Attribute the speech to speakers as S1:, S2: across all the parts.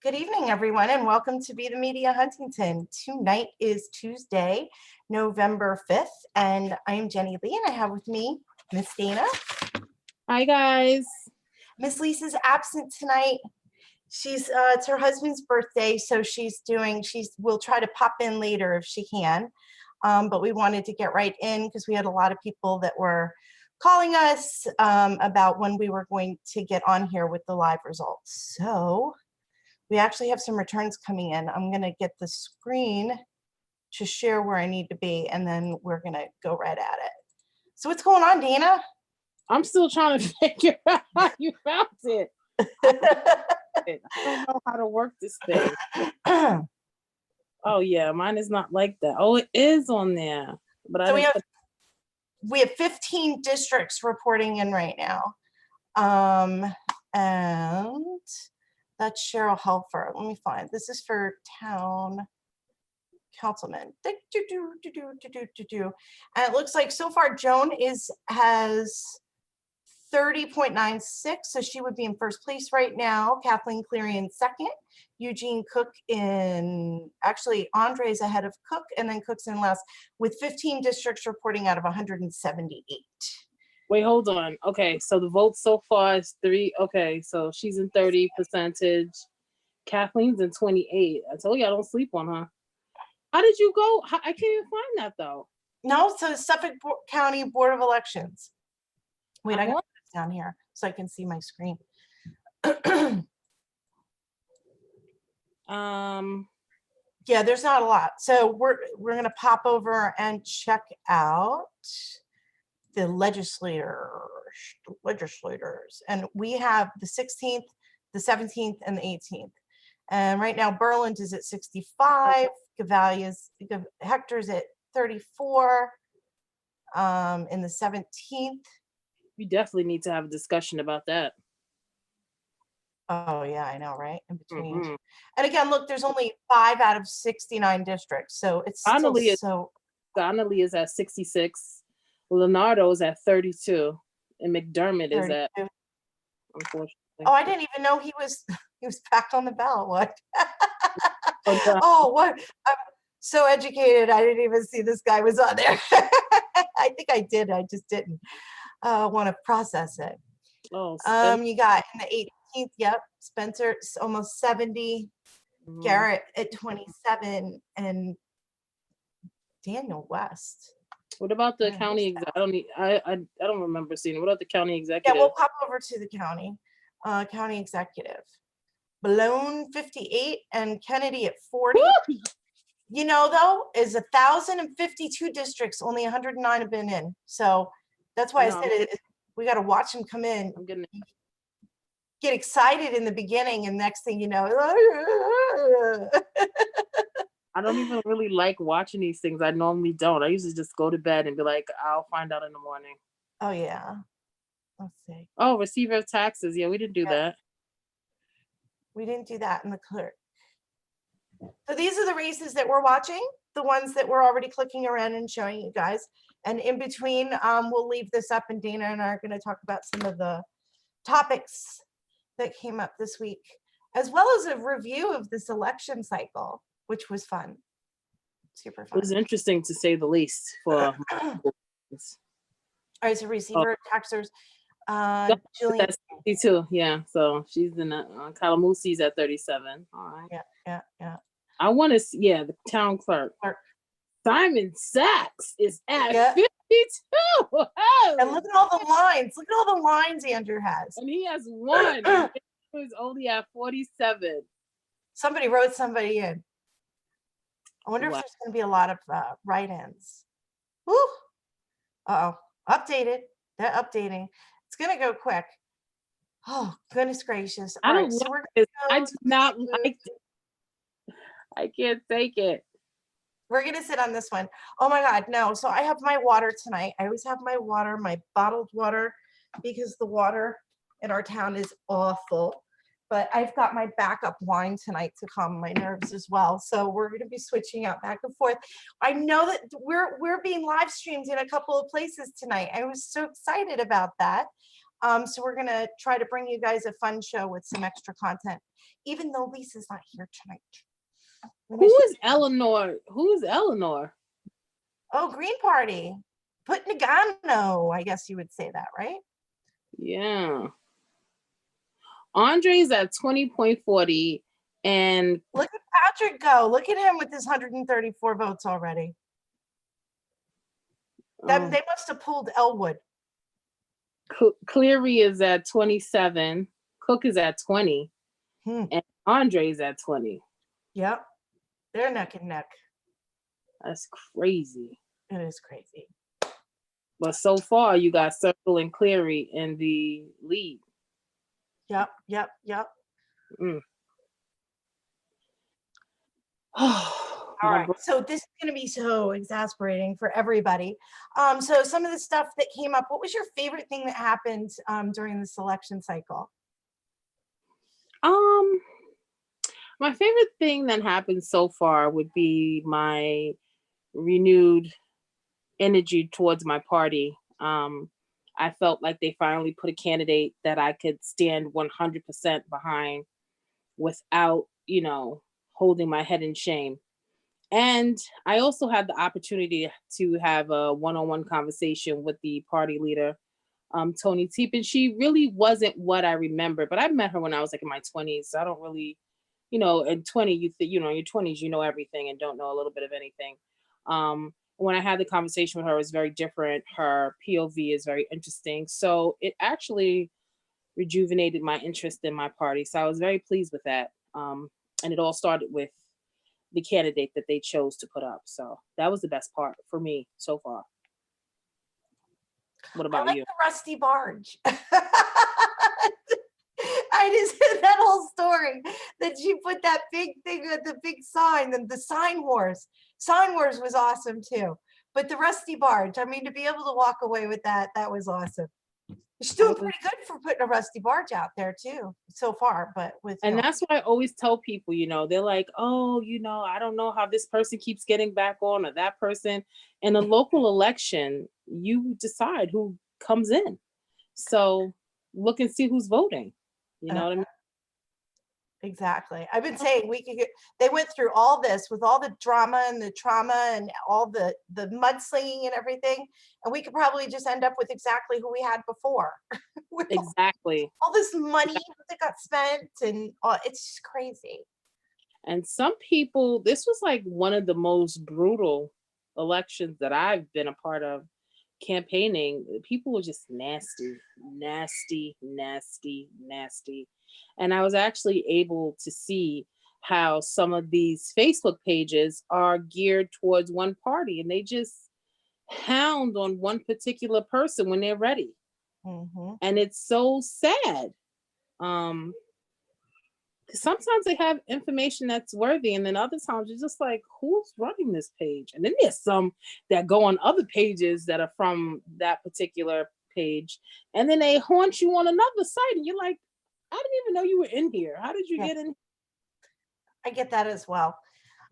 S1: Good evening, everyone, and welcome to Be the Media Huntington. Tonight is Tuesday, November 5th, and I am Jenny Lee, and I have with me Miss Dana.
S2: Hi, guys.
S1: Miss Lisa's absent tonight. It's her husband's birthday, so we'll try to pop in later if she can. But we wanted to get right in because we had a lot of people that were calling us about when we were going to get on here with the live results. So we actually have some returns coming in. I'm going to get the screen to share where I need to be, and then we're going to go right at it. So what's going on, Dana?
S2: I'm still trying to figure out how you found it. I don't know how to work this thing. Oh, yeah, mine is not like that. Oh, it is on there. But
S1: so we have 15 districts reporting in right now. And that's Cheryl Helfer. Let me find. This is for town councilman. And it looks like so far Joan has 30.96, so she would be in first place right now. Kathleen Cleary in second. Eugene Cook actually Andre's ahead of Cook, and then Cook's in last with 15 districts reporting out of 178.
S2: Wait, hold on. Okay, so the vote so far is 3. Okay, so she's in 30%. Kathleen's in 28. I told you I don't sleep on her. How did you go? I can't even find that though.
S1: No, so Suffolk County Board of Elections. Wait, I got this down here so I can see my screen. Yeah, there's not a lot. So we're gonna pop over and check out the legislators, and we have the 16th, the 17th, and the 18th. And right now Berland is at 65, Hector's at 34 in the 17th.
S2: We definitely need to have a discussion about that.
S1: Oh yeah, I know, right? In between. Mm-hmm. And again, look, there's only 5 out of 69 districts, so it's
S2: Donnelly is at 66. Leonardo is at 32, and McDermott 32. Is at. Unfortunately.
S1: Oh, I didn't even know he was back on the ballot. What? Oh, what? I'm so educated. I didn't even see this guy was on there. I think I did. I just didn't want to process it.
S2: Oh,
S1: you got in the 18th. Yep, Spencer almost 70. Mm-hmm. Garrett at 27, and Daniel West.
S2: What about the county? I don't remember seeing it. What about the county executive?
S1: Yeah, we'll pop over to the county executive. Malone 58 and Kennedy at 40. Woo! You know, though, is 1,052 districts. Only 109 have been in. So that's why I said it. We got to watch them come in.
S2: I'm gonna
S1: get excited in the beginning, and next thing you know.
S2: I don't even really like watching these things. I normally don't. I usually just go to bed and be like, I'll find out in the morning.
S1: Oh, yeah. Let's see.
S2: Oh, receiver of taxes. Yeah, we didn't do that.
S1: We didn't do that in the clerk. So these are the races that we're watching, the ones that we're already clicking around and showing you guys. And in between, we'll leave this up, and Dana and I are going to talk about some of the topics that came up this week, as well as a review of this election cycle, which was fun. Super fun.
S2: It was interesting to say the least. For
S1: all right, so receiver taxers. Jillian.
S2: That's 62, yeah. So she's in Calamusi's at 37. All right.
S1: Yeah.
S2: I want to see, the town clerk. Simon Sachs is at 52. Oh.
S1: And look at all the lines. Look at all the lines Andrew has.
S2: And he has one. He was only at 47.
S1: Somebody wrote somebody in. I wonder if there's going to be a lot of write-ins. Woo! Uh-oh. Updated. They're updating. It's going to go quick. Oh, goodness gracious.
S2: I don't like this. I do not like it. I can't take it.
S1: We're going to sit on this one. Oh, my God, no. So I have my water tonight. I always have my water, my bottled water, because the water in our town is awful. But I've got my backup wine tonight to calm my nerves as well. So we're going to be switching out back and forth. I know that we're being live streamed in a couple of places tonight. I was so excited about that. So we're gonna try to bring you guys a fun show with some extra content, even though Lisa's not here tonight.
S2: Who is Eleanor? Who is Eleanor?
S1: Oh, Green Party. Put Nagano, I guess you would say that, right?
S2: Yeah. Andre's at 20.40, and
S1: look at Patrick go. Look at him with his 134 votes already. They must have pulled Elwood.
S2: Cleary is at 27. Cook is at 20. And Andre's at 20.
S1: Yep. They're neck and neck.
S2: That's crazy.
S1: It is crazy.
S2: But so far, you got Circle and Cleary in the lead.
S1: Yep. All right. So this is going to be so exasperating for everybody. So some of the stuff that came up, what was your favorite thing that happened during the selection cycle?
S2: My favorite thing that happened so far would be my renewed energy towards my party. I felt like they finally put a candidate that I could stand 100% behind without, holding my head in shame. And I also had the opportunity to have a one-on-one conversation with the party leader, Tony Teep, and she really wasn't what I remember, but I met her when I was like in my 20s. So I don't really, in 20, in your 20s, you know everything and don't know a little bit of anything. When I had the conversation with her, it was very different. Her POV is very interesting. So it actually rejuvenated my interest in my party. So I was very pleased with that. And it all started with the candidate that they chose to put up. So that was the best part for me so far. What about you?
S1: The rusty barge. I just heard that whole story that she put that big thing with the big sign and the sign wars. Sign wars was awesome too. But the rusty barge, I mean, to be able to walk away with that was awesome. She's doing pretty good for putting a rusty barge out there too, so far. But
S2: that's what I always tell people, they're like, oh, I don't know how this person keeps getting back on or that person. In a local election, you decide who comes in. So look and see who's voting. You know what I mean?
S1: Exactly. I've been saying they went through all this with all the drama and the trauma and all the mudslinging and everything. And we could probably just end up with exactly who we had before.
S2: Exactly.
S1: All this money that got spent and it's just crazy.
S2: And some people, this was like one of the most brutal elections that I've been a part of campaigning. People were just nasty. And I was actually able to see how some of these Facebook pages are geared towards one party and they just hound on one particular person when they're ready.
S1: Mm-hmm.
S2: And it's so sad. Sometimes they have information that's worthy, and then other times you're just like, who's running this page? And then there's some that go on other pages that are from that particular page, and then they haunt you on another site, and you're like, I didn't even know you were in here. How did you get in?
S1: I get that as well.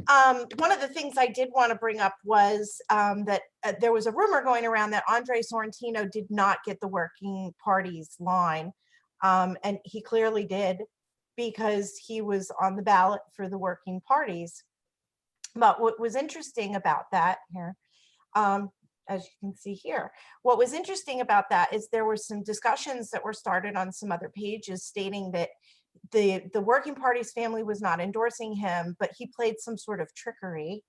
S1: One of the things I did want to bring up was that there was a rumor going around that Andre Sorrentino did not get the working party's line, and he clearly did, because he was on the ballot for the working parties. But what was interesting about that here, as you can see here, what was interesting about that is there were some discussions that were started on some other pages stating that the working party's family was not endorsing him, but he played some sort of trickery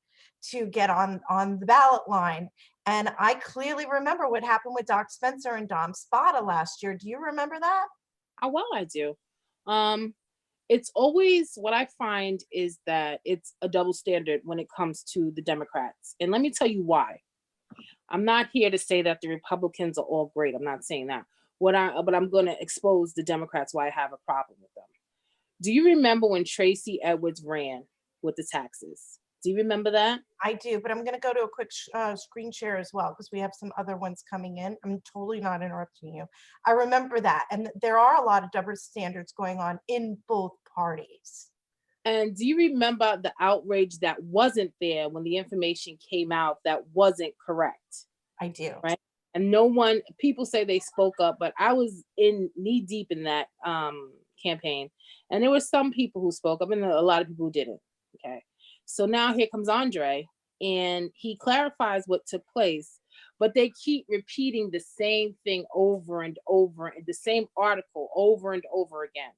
S1: to get on the ballot line. And I clearly remember what happened with Doc Spencer and Dom Spada last year. Do you remember that?
S2: Oh, well, I do. It's always, what I find is that it's a double standard when it comes to the Democrats. And let me tell you why. I'm not here to say that the Republicans are all great. I'm not saying that. But I'm going to expose the Democrats why I have a problem with them. Do you remember when Tracy Edwards ran with the taxes? Do you remember that?
S1: I do, but I'm going to go to a quick screen share as well, because we have some other ones coming in. I'm totally not interrupting you. I remember that. And there are a lot of double standards going on in both parties.
S2: And do you remember the outrage that wasn't there when the information came out that wasn't correct?
S1: I do.
S2: Right? and no one, people say they spoke up, but I was in knee deep in that campaign, and there were some people who spoke up and a lot of people who didn't. Okay, so now here comes Andre, and he clarifies what took place, but they keep repeating the same thing over and over, and the same article over and over again.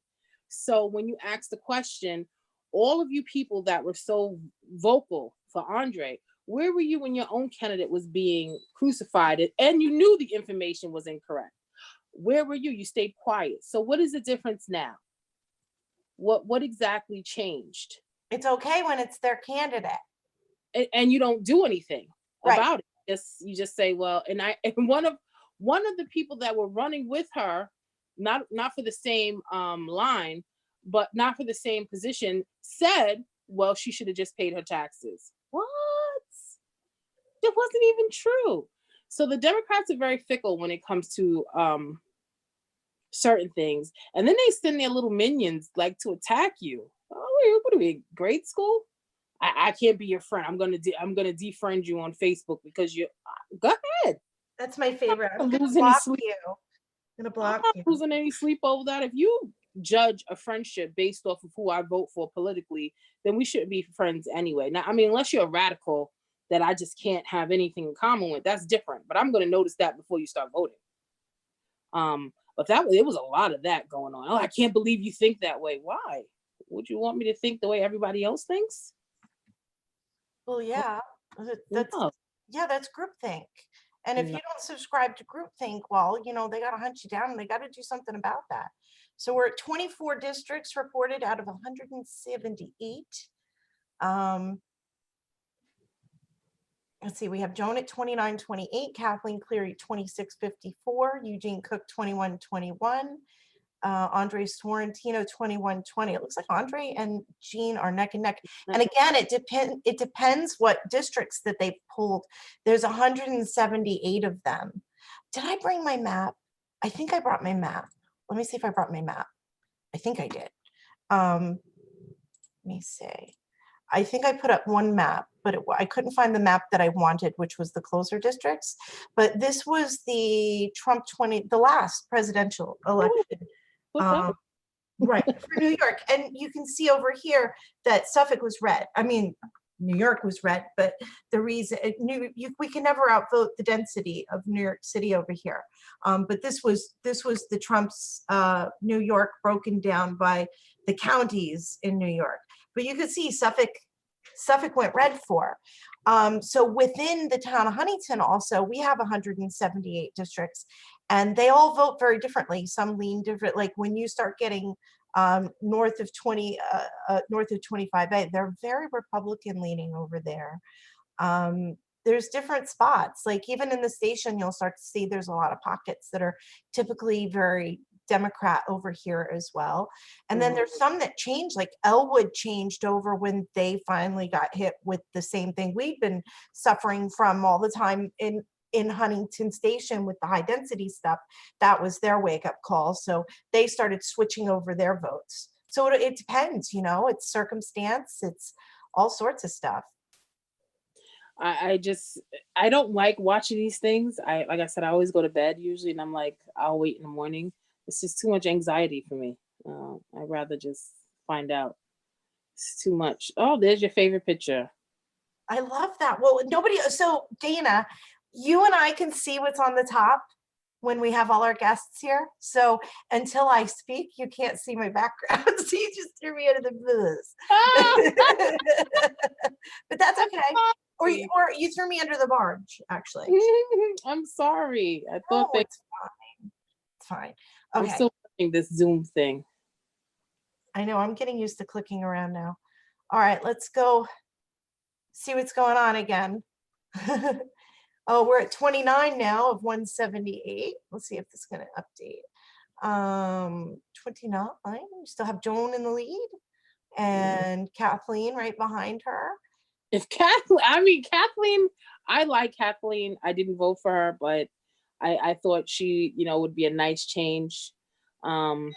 S2: So when you ask the question, all of you people that were so vocal for Andre, where were you when your own candidate was being crucified and you knew the information was incorrect? Where were you? You stayed quiet. So what is the difference now? What exactly changed?
S1: It's okay when it's their candidate.
S2: And you don't do anything
S1: Right.
S2: about it. You just say, well, and one of the people that were running with her, not for the same line, but not for the same position, said, well, she should have just paid her taxes. What? That wasn't even true. So the Democrats are very fickle when it comes to certain things, and then they send their little minions like to attack you. Oh, what are we, grade school? I can't be your friend. I'm gonna defriend you on Facebook because you. Go ahead.
S1: That's my favorite. I'm
S2: not
S1: gonna
S2: losing any
S1: block
S2: sleep.
S1: you. I'm gonna
S2: I'm
S1: block
S2: not
S1: you.
S2: losing any sleep over that. If you judge a friendship based off of who I vote for politically, then we shouldn't be friends anyway. Now, I mean, unless you're a radical that I just can't have anything in common with, that's different. But I'm gonna notice that before you start voting. But it was a lot of that going on. Oh, I can't believe you think that way. Why? Would you want me to think the way everybody else thinks?
S1: Well, yeah, that's
S2: No.
S1: that's groupthink. And if
S2: No.
S1: you don't subscribe to groupthink, well, they got to hunt you down and they got to do something about that. So we're at 24 districts reported out of 178. Let's see, we have Joan at 2928, Kathleen Cleary 2654, Eugene Cook 2121, Andre Sorrentino 2120. It looks like Andre and Jean are neck and neck. And again, it depends what districts that they pulled. There's 178 of them. Did I bring my map? I think I brought my map. Let me see if I brought my map. I think I did. Let me see. I think I put up one map, but I couldn't find the map that I wanted, which was the closer districts. But this was the the last presidential election. Right, for New York. And you can see over here that Suffolk was red. I mean, New York was red, but the reason we can never outvote the density of New York City over here. But this was the Trump's New York broken down by the counties in New York. But you could see Suffolk went red for. So within the town of Huntington also, we have 178 districts, and they all vote very differently. Some lean different, like when you start getting north of 25A, they're very Republican leaning over there. There's different spots, like even in the station, you'll start to see there's a lot of pockets that are typically very Democrat over here as well. And then there's some that changed, like Elwood changed over when they finally got hit with the same thing we've been suffering from all the time in Huntington Station with the high density stuff. That was their wake up call. So they started switching over their votes. So it depends, it's circumstance, it's all sorts of stuff.
S2: I don't like watching these things. Like I said, I always go to bed usually, and I'm like, I'll wait in the morning. It's just too much anxiety for me. I'd rather just find out. It's too much. Oh, there's your favorite picture.
S1: I love that. Well, so Dana, you and I can see what's on the top when we have all our guests here. So until I speak, you can't see my background. So you just threw me into the booze. But that's okay. Or you threw me under the barge, actually.
S2: I'm sorry. I thought
S1: it's fine. It's fine. Okay.
S2: I'm still watching this Zoom thing.
S1: I know. I'm getting used to clicking around now. All right, let's go see what's going on again. Oh, we're at 29 now of 178. Let's see if this is going to update. 29. We still have Joan in the lead and Kathleen right behind her.
S2: Kathleen, I like Kathleen. I didn't vote for her, but I thought she, would be a nice change. I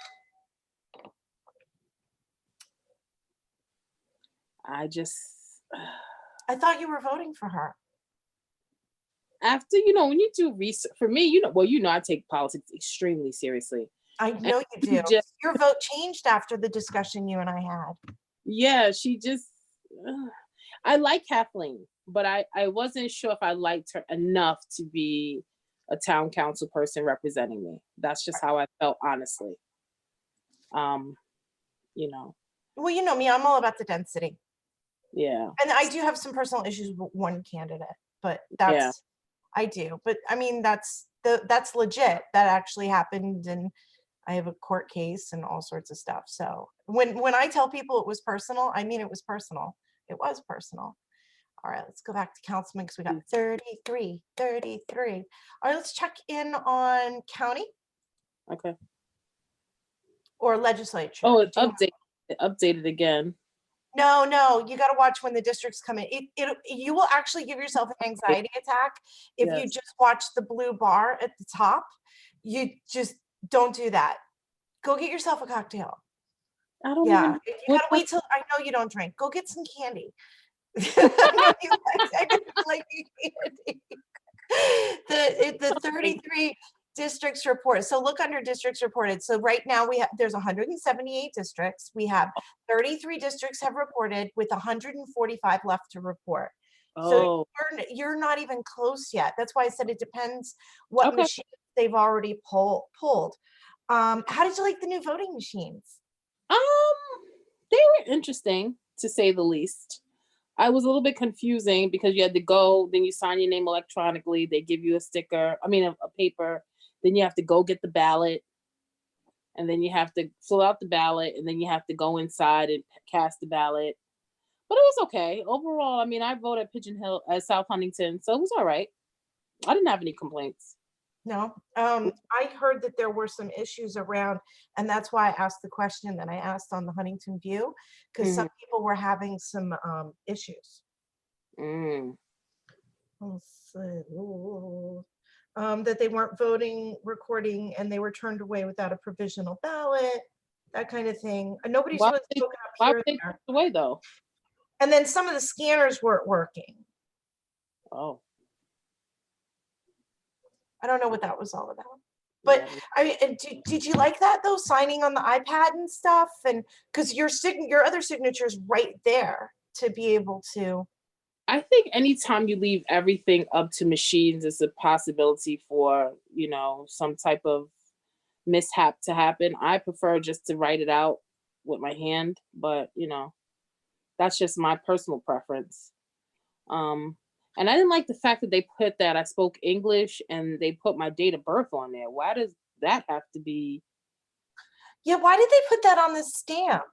S1: thought you were voting for her.
S2: after, you know, when you do research, for me, you know, well, you know, I take politics extremely seriously.
S1: I
S2: And
S1: know you
S2: you
S1: do.
S2: just,
S1: Your vote changed after the discussion you and I had.
S2: yeah, she just, I like Kathleen, but I wasn't sure if I liked her enough to be a town council person representing me. That's just how I felt, honestly. Um, you know,
S1: Well, you know me, I'm all about the density.
S2: yeah,
S1: And I do have some personal issues with one candidate, but
S2: yeah.
S1: I do. But I mean, that's legit. That actually happened, and I have a court case and all sorts of stuff. So when I tell people it was personal, I mean it was personal. It was personal. All right, let's go back to councilman because we got 33. All right, let's check in on county
S2: Okay.
S1: or legislature.
S2: Oh, it updated again.
S1: No, you got to watch when the districts come in. You will actually give yourself an anxiety attack if you
S2: Yes.
S1: just watch the blue bar at the top. You just don't do that. Go get yourself a cocktail.
S2: I don't
S1: Yeah,
S2: even
S1: you
S2: what
S1: gotta wait till, I know you don't drink. Go get some candy. I know you like candy. The 33 districts report. So look under districts reported. So right now there's 178 districts. We have 33 districts have reported with 145 left to report. So
S2: oh,
S1: you're not even close yet. That's why I said it depends what
S2: okay.
S1: machines they've already pulled. How did you like the new voting machines?
S2: Um, they were interesting to say the least. I was a little bit confusing because you had to go, then you sign your name electronically. They give you a sticker, I mean, a paper. Then you have to go get the ballot, and then you have to fill out the ballot, and then you have to go inside and cast the ballot. But it was okay overall. I mean, I voted at Pigeon Hill at South Huntington, so it was all right. I didn't have any complaints.
S1: No, I heard that there were some issues around, and that's why I asked the question that I asked on the Huntington View, because some
S2: Mhm.
S1: people were having some issues.
S2: Mm.
S1: Let's see. Ooh. That they weren't voting, recording, and they were turned away without a provisional ballot, that kind of thing. Nobody's
S2: Why
S1: really
S2: would they,
S1: spoken up
S2: why
S1: here
S2: would
S1: or
S2: they take
S1: there.
S2: it away though?
S1: And then some of the scanners weren't working.
S2: Oh,
S1: I don't know what that was all about. But
S2: yeah.
S1: I mean, did you like that though, signing on the iPad and stuff? And because your other signature is right there to be able to.
S2: I think anytime you leave everything up to machines, it's a possibility for, you know, some type of mishap to happen. I prefer just to write it out with my hand, but you know, that's just my personal preference. Um, and I didn't like the fact that they put that I spoke English and they put my date of birth on there. Why does that have to be?
S1: Yeah, why did they put that on the stamp?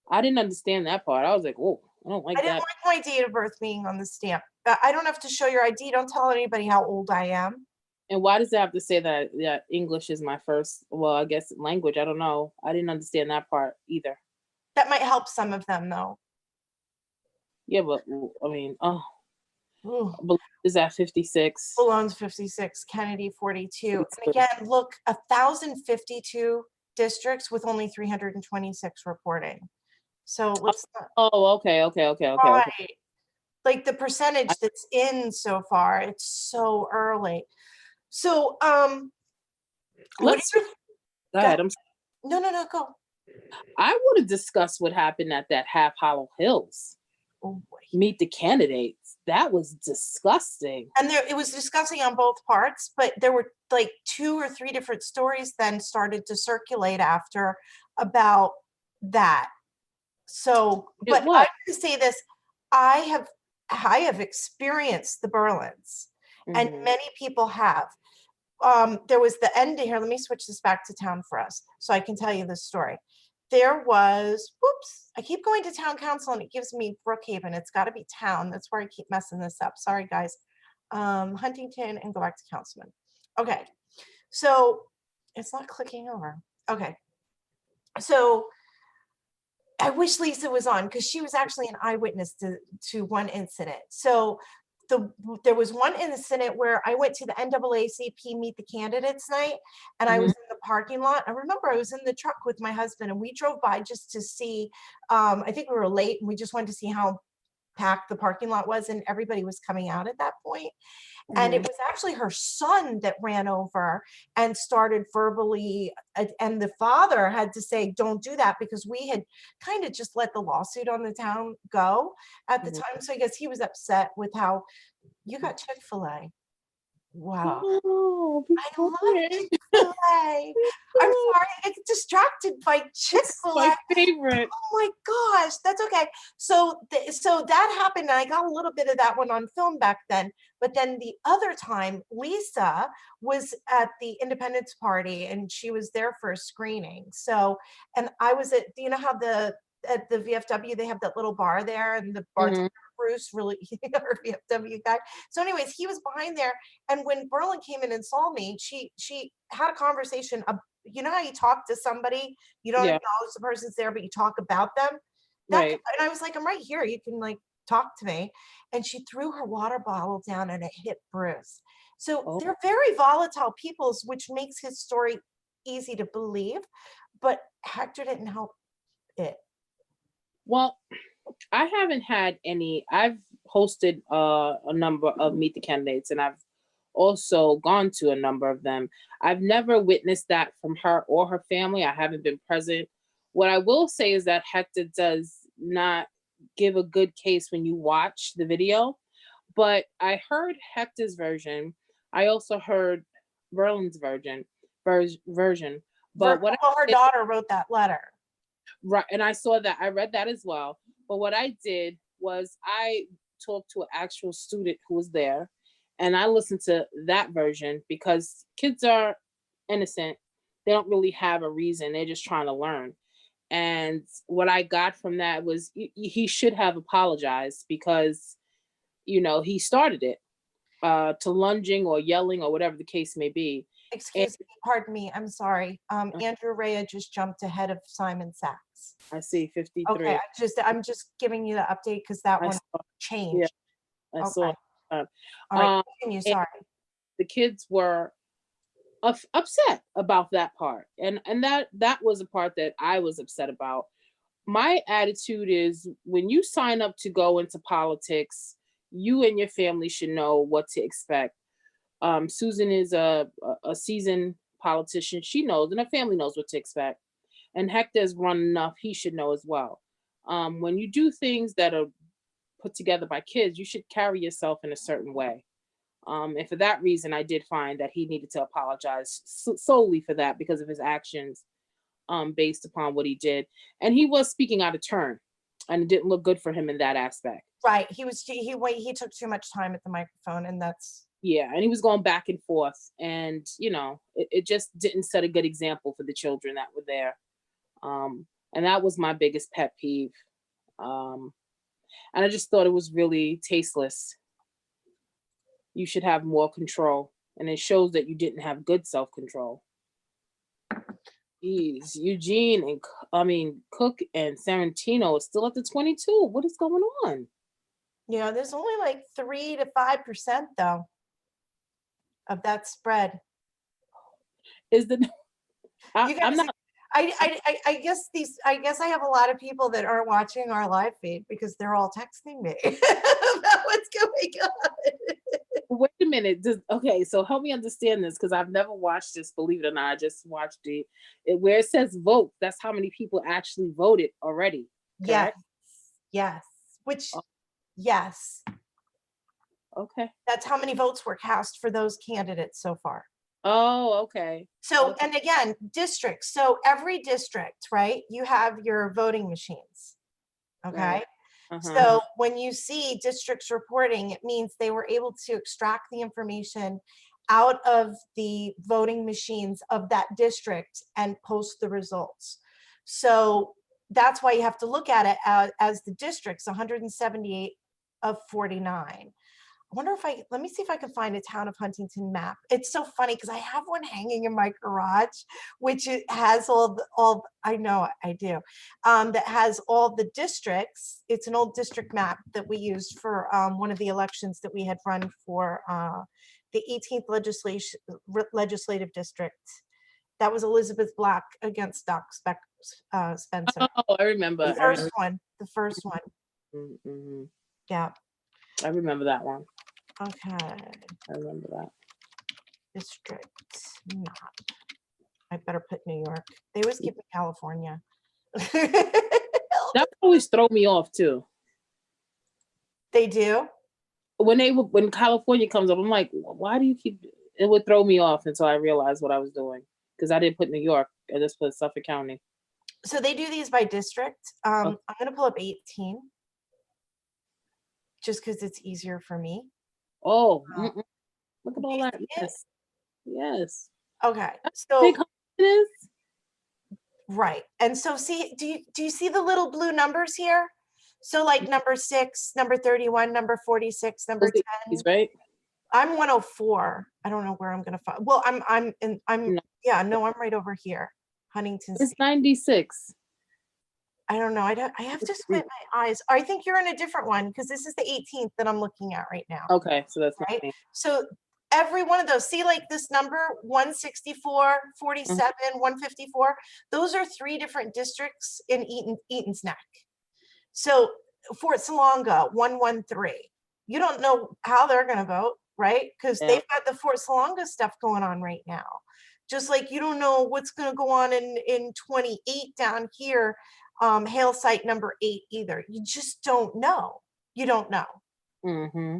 S2: I didn't understand that part. I was like, oh, I don't
S1: I
S2: like
S1: didn't
S2: that.
S1: like my date of birth being on the stamp. I don't have to show your ID. Don't tell anybody how old I am.
S2: And why does it have to say that English is my first, well, I guess language? I don't know. I didn't understand that part either.
S1: That might help some of them though.
S2: Yeah, but I mean, oh,
S1: Ooh.
S2: is that 56?
S1: Malone's 56, Kennedy 42. And again, look, 1,052 districts with only 326 reporting. So let's not,
S2: Oh, okay.
S1: right. Like the percentage that's in so far, it's so early. So what
S2: Let's
S1: are your,
S2: go
S1: go
S2: ahead.
S1: ahead. No, go.
S2: I want to discuss what happened at that Half Hollow Hills.
S1: Oh boy.
S2: Meet the candidates. That was disgusting.
S1: And there it was discussing on both parts, but there were like 2 or 3 different stories then started to circulate after about that. So,
S2: It
S1: but I'm
S2: was.
S1: going to say this, I have I have experienced the Berlins, and
S2: Mhm.
S1: many people have. There was the end here. Let me switch this back to town for us so I can tell you this story. There was, whoops, I keep going to town council and it gives me Brookhaven. It's got to be town. That's where I keep messing this up. Sorry, guys. Huntington and go back to councilman. Okay, so it's not clicking over. Okay, so I wish Lisa was on because she was actually an eyewitness to one incident. So there was one incident where I went to the NAACP Meet the Candidates night, and I was
S2: Mhm.
S1: in the parking lot. I remember I was in the truck with my husband, and we drove by just to see. I think we were late, and we just wanted to see how packed the parking lot was, and everybody was coming out at that point. And it was actually her son that ran over and started verbally, and the father had to say, don't do that, because we had kind of just let the lawsuit on the town go at the
S2: Mhm.
S1: time. So I guess he was upset with how you got Chick-fil-A. Wow.
S2: Oh,
S1: I love
S2: Victoria.
S1: Chick-fil-A. I'm sorry, I get distracted by
S2: It's my
S1: Chick-fil-A.
S2: favorite.
S1: Oh my gosh, that's okay. So so that happened, and I got a little bit of that one on film back then. But then the other time, Lisa was at the Independence Party, and she was there for a screening. So, and I was at, do you know how at the VFW they have that little bar there, and the bartender
S2: Mhm.
S1: Bruce, really our VFW guy. So, anyways, he was behind there, and when Berlin came in and saw me, she had a conversation. You know how you talk to somebody, you don't
S2: Yeah,
S1: acknowledge the person's there, but you talk about them. That,
S2: right.
S1: and I was like, I'm right here. You can like talk to me. And she threw her water bottle down and it hit Bruce. So
S2: Oh,
S1: they're very volatile peoples, which makes his story easy to believe. But Hector didn't help it.
S2: well, I haven't had any. I've hosted a number of Meet the Candidates, and I've also gone to a number of them. I've never witnessed that from her or her family. I haven't been present. What I will say is that Hector does not give a good case when you watch the video, but I heard Hector's version. I also heard Verlin's version. But what I
S1: Well, her
S2: did,
S1: daughter wrote that letter.
S2: right, and I saw that, I read that as well. But what I did was I talked to an actual student who was there, and I listened to that version because kids are innocent. They don't really have a reason. They're just trying to learn. And what I got from that was he should have apologized because, he started it, to lunging or yelling or whatever the case may be. And
S1: Excuse me, pardon me, I'm sorry.
S2: uh,
S1: Andrew Rea just jumped ahead of Simon Sachs.
S2: I see
S1: Okay,
S2: 53.
S1: I'm just giving you the update because that
S2: I
S1: one
S2: saw, yeah,
S1: changed.
S2: I saw.
S1: Okay,
S2: Uh,
S1: all right,
S2: um,
S1: continue,
S2: and
S1: sorry.
S2: the kids were upset about that part, and that was a part that I was upset about. My attitude is when you sign up to go into politics, you and your family should know what to expect. Susan is a seasoned politician. She knows, and her family knows what to expect. And Hector's run enough; he should know as well. When you do things that are put together by kids, you should carry yourself in a certain way. And for that reason, I did find that he needed to apologize solely for that because of his actions, based upon what he did. And he was speaking out of turn, and it didn't look good for him in that aspect.
S1: Right, he took too much time at the microphone, and that's
S2: Yeah, and he was going back and forth, and it just didn't set a good example for the children that were there. And that was my biggest pet peeve. Um, and I just thought it was really tasteless. You should have more control, and it shows that you didn't have good self control. Jeez, Eugene and Cook and Sarantino is still at the 22. What is going on?
S1: there's only like 3 to 5% though of that spread.
S2: Is the
S1: You
S2: I'm
S1: guys,
S2: not.
S1: I guess I have a lot of people that aren't watching our live feed because they're all texting me about what's going on.
S2: Wait a minute. Okay, so help me understand this because I've never watched this. Believe it or not, I just watched where it says vote. That's how many people actually voted already.
S1: Yes,
S2: Correct.
S1: yes, which,
S2: Oh,
S1: yes,
S2: okay.
S1: that's how many votes were cast for those candidates so far.
S2: Oh, okay.
S1: So,
S2: Okay.
S1: and again, districts. So every district, right, you have your voting machines. Okay.
S2: Right. Uh-huh.
S1: So when you see districts reporting, it means they were able to extract the information out of the voting machines of that district and post the results. So that's why you have to look at it as the districts, 178 of 49. I wonder if let me see if I can find a town of Huntington map. It's so funny because I have one hanging in my garage, which it has I know I do, that has all the districts. It's an old district map that we used for one of the elections that we had run for the 18th legislative district. That was Elizabeth Black against Doc Spencer.
S2: Oh, I remember.
S1: The first one.
S2: Mhm.
S1: Yeah.
S2: I remember that one.
S1: Okay.
S2: I remember that.
S1: District map. I better put New York. They always give me California.
S2: That would always throw me off too.
S1: They do?
S2: When California comes up, I'm like, why do you keep? It would throw me off until I realized what I was doing because I didn't put New York. I just put Suffolk County.
S1: So they do these by district. I'm going to pull up 18 just because it's easier for me.
S2: Oh, look at all
S1: Do you
S2: that.
S1: see it?
S2: Yes, yes.
S1: Okay.
S2: Big
S1: So
S2: is.
S1: right. And so see, do you see the little blue numbers here? So like number 6, number 31, number 46, number 10.
S2: He's right.
S1: I'm 104. I don't know where I'm gonna find. Well, I'm
S2: No.
S1: yeah, no, I'm right over here. Huntington
S2: It's
S1: State.
S2: 96.
S1: I don't know. I have to squint my eyes. I think you're in a different one because this is the 18th that I'm looking at right now.
S2: Okay, so that's
S1: Right.
S2: not me.
S1: So every one of those, see like this number 164, 47, 154. Those are 3 different districts in Eaton's Neck. So Fort Salonga, 113. You don't know how they're going to vote, right? Because they've got the Fort Salonga stuff going on right now. Just like you don't know what's going to go on in 28 down here, Hale site number 8 either. You just don't know. You don't know.
S2: Mm-hmm.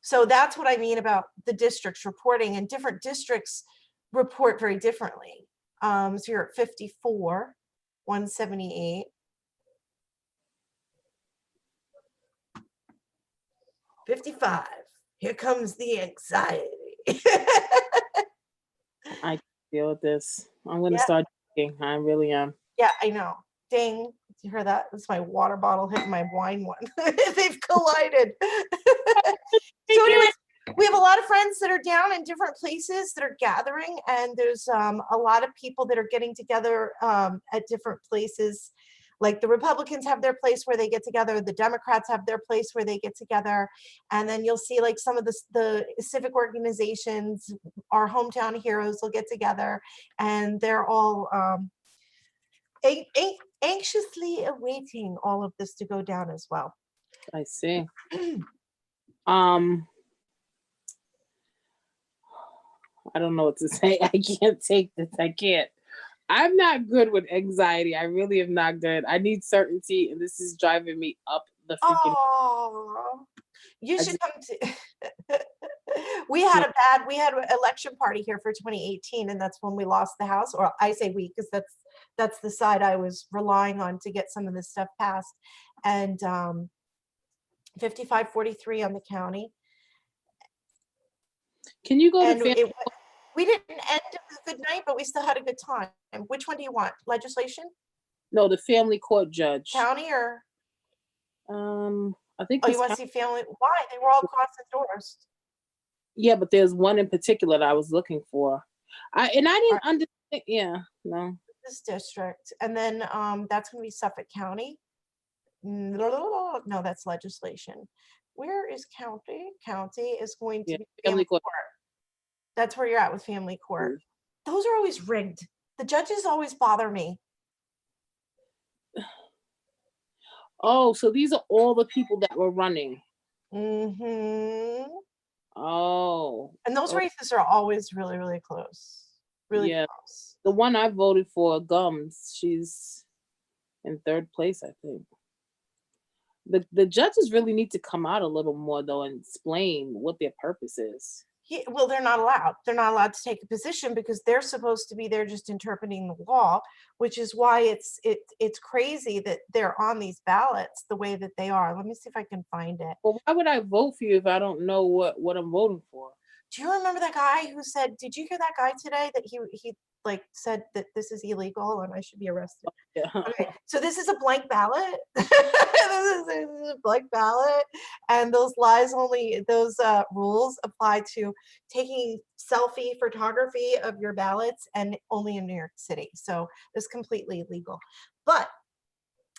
S1: So that's what I mean about the districts reporting, and different districts report very differently. So you're at 54, 178. 55. Here comes the anxiety.
S2: I can deal with this. I'm gonna
S1: Yeah.
S2: start drinking. I really am.
S1: Yeah, I know. Ding. You heard that? That's my water bottle hitting my wine one. They've collided. So anyways, we have a lot of friends that are down in different places that are gathering, and there's a lot of people that are getting together at different places. Like the Republicans have their place where they get together, the Democrats have their place where they get together, and then you'll see like some of the civic organizations, our hometown heroes will get together, and they're all anxiously awaiting all of this to go down as well.
S2: I see. I don't know what to say. I can't take this. I can't. I'm not good with anxiety. I really am not good. I need certainty, and this is driving me up the freaking.
S1: Oh, you should come to. We had an election party here for 2018, and that's when we lost the house. Or I say we, because that's the side I was relying on to get some of this stuff passed. And 55-43 on the county.
S2: Can you go
S1: And
S2: to?
S1: we didn't end a good night, but we still had a good time. Which one do you want? Legislation?
S2: No, the family court judge.
S1: County or?
S2: I think.
S1: Oh, you want to see family? Why? They were all crossing doors.
S2: Yeah, but there's one in particular that I was looking for. I didn't understand. Yeah, no.
S1: This district, and then that's going to be Suffolk County. No, that's legislation. Where is county? County is going to be family court. That's where you're at with family court. Those are always rigged. The judges always bother me.
S2: Oh, so these are all the people that were running.
S1: Mm-hmm.
S2: Oh.
S1: And those races are always really, really close. Really close.
S2: The one I voted for, Gums, she's in 3rd place, I think. The judges really need to come out a little more though and explain what their purpose is.
S1: Yeah, well, they're not allowed. They're not allowed to take a position because they're supposed to be there just interpreting the law, which is why it's crazy that they're on these ballots the way that they are. Let me see if I can find it.
S2: Well, why would I vote for you if I don't know what I'm voting for?
S1: Do you remember that guy who said, did you hear that guy today that he like said that this is illegal and I should be arrested?
S2: Yeah.
S1: Okay, so this is a blank ballot. This is a blank ballot, and those rules apply to taking selfie photography of your ballots, and only in New York City. So it's completely illegal. But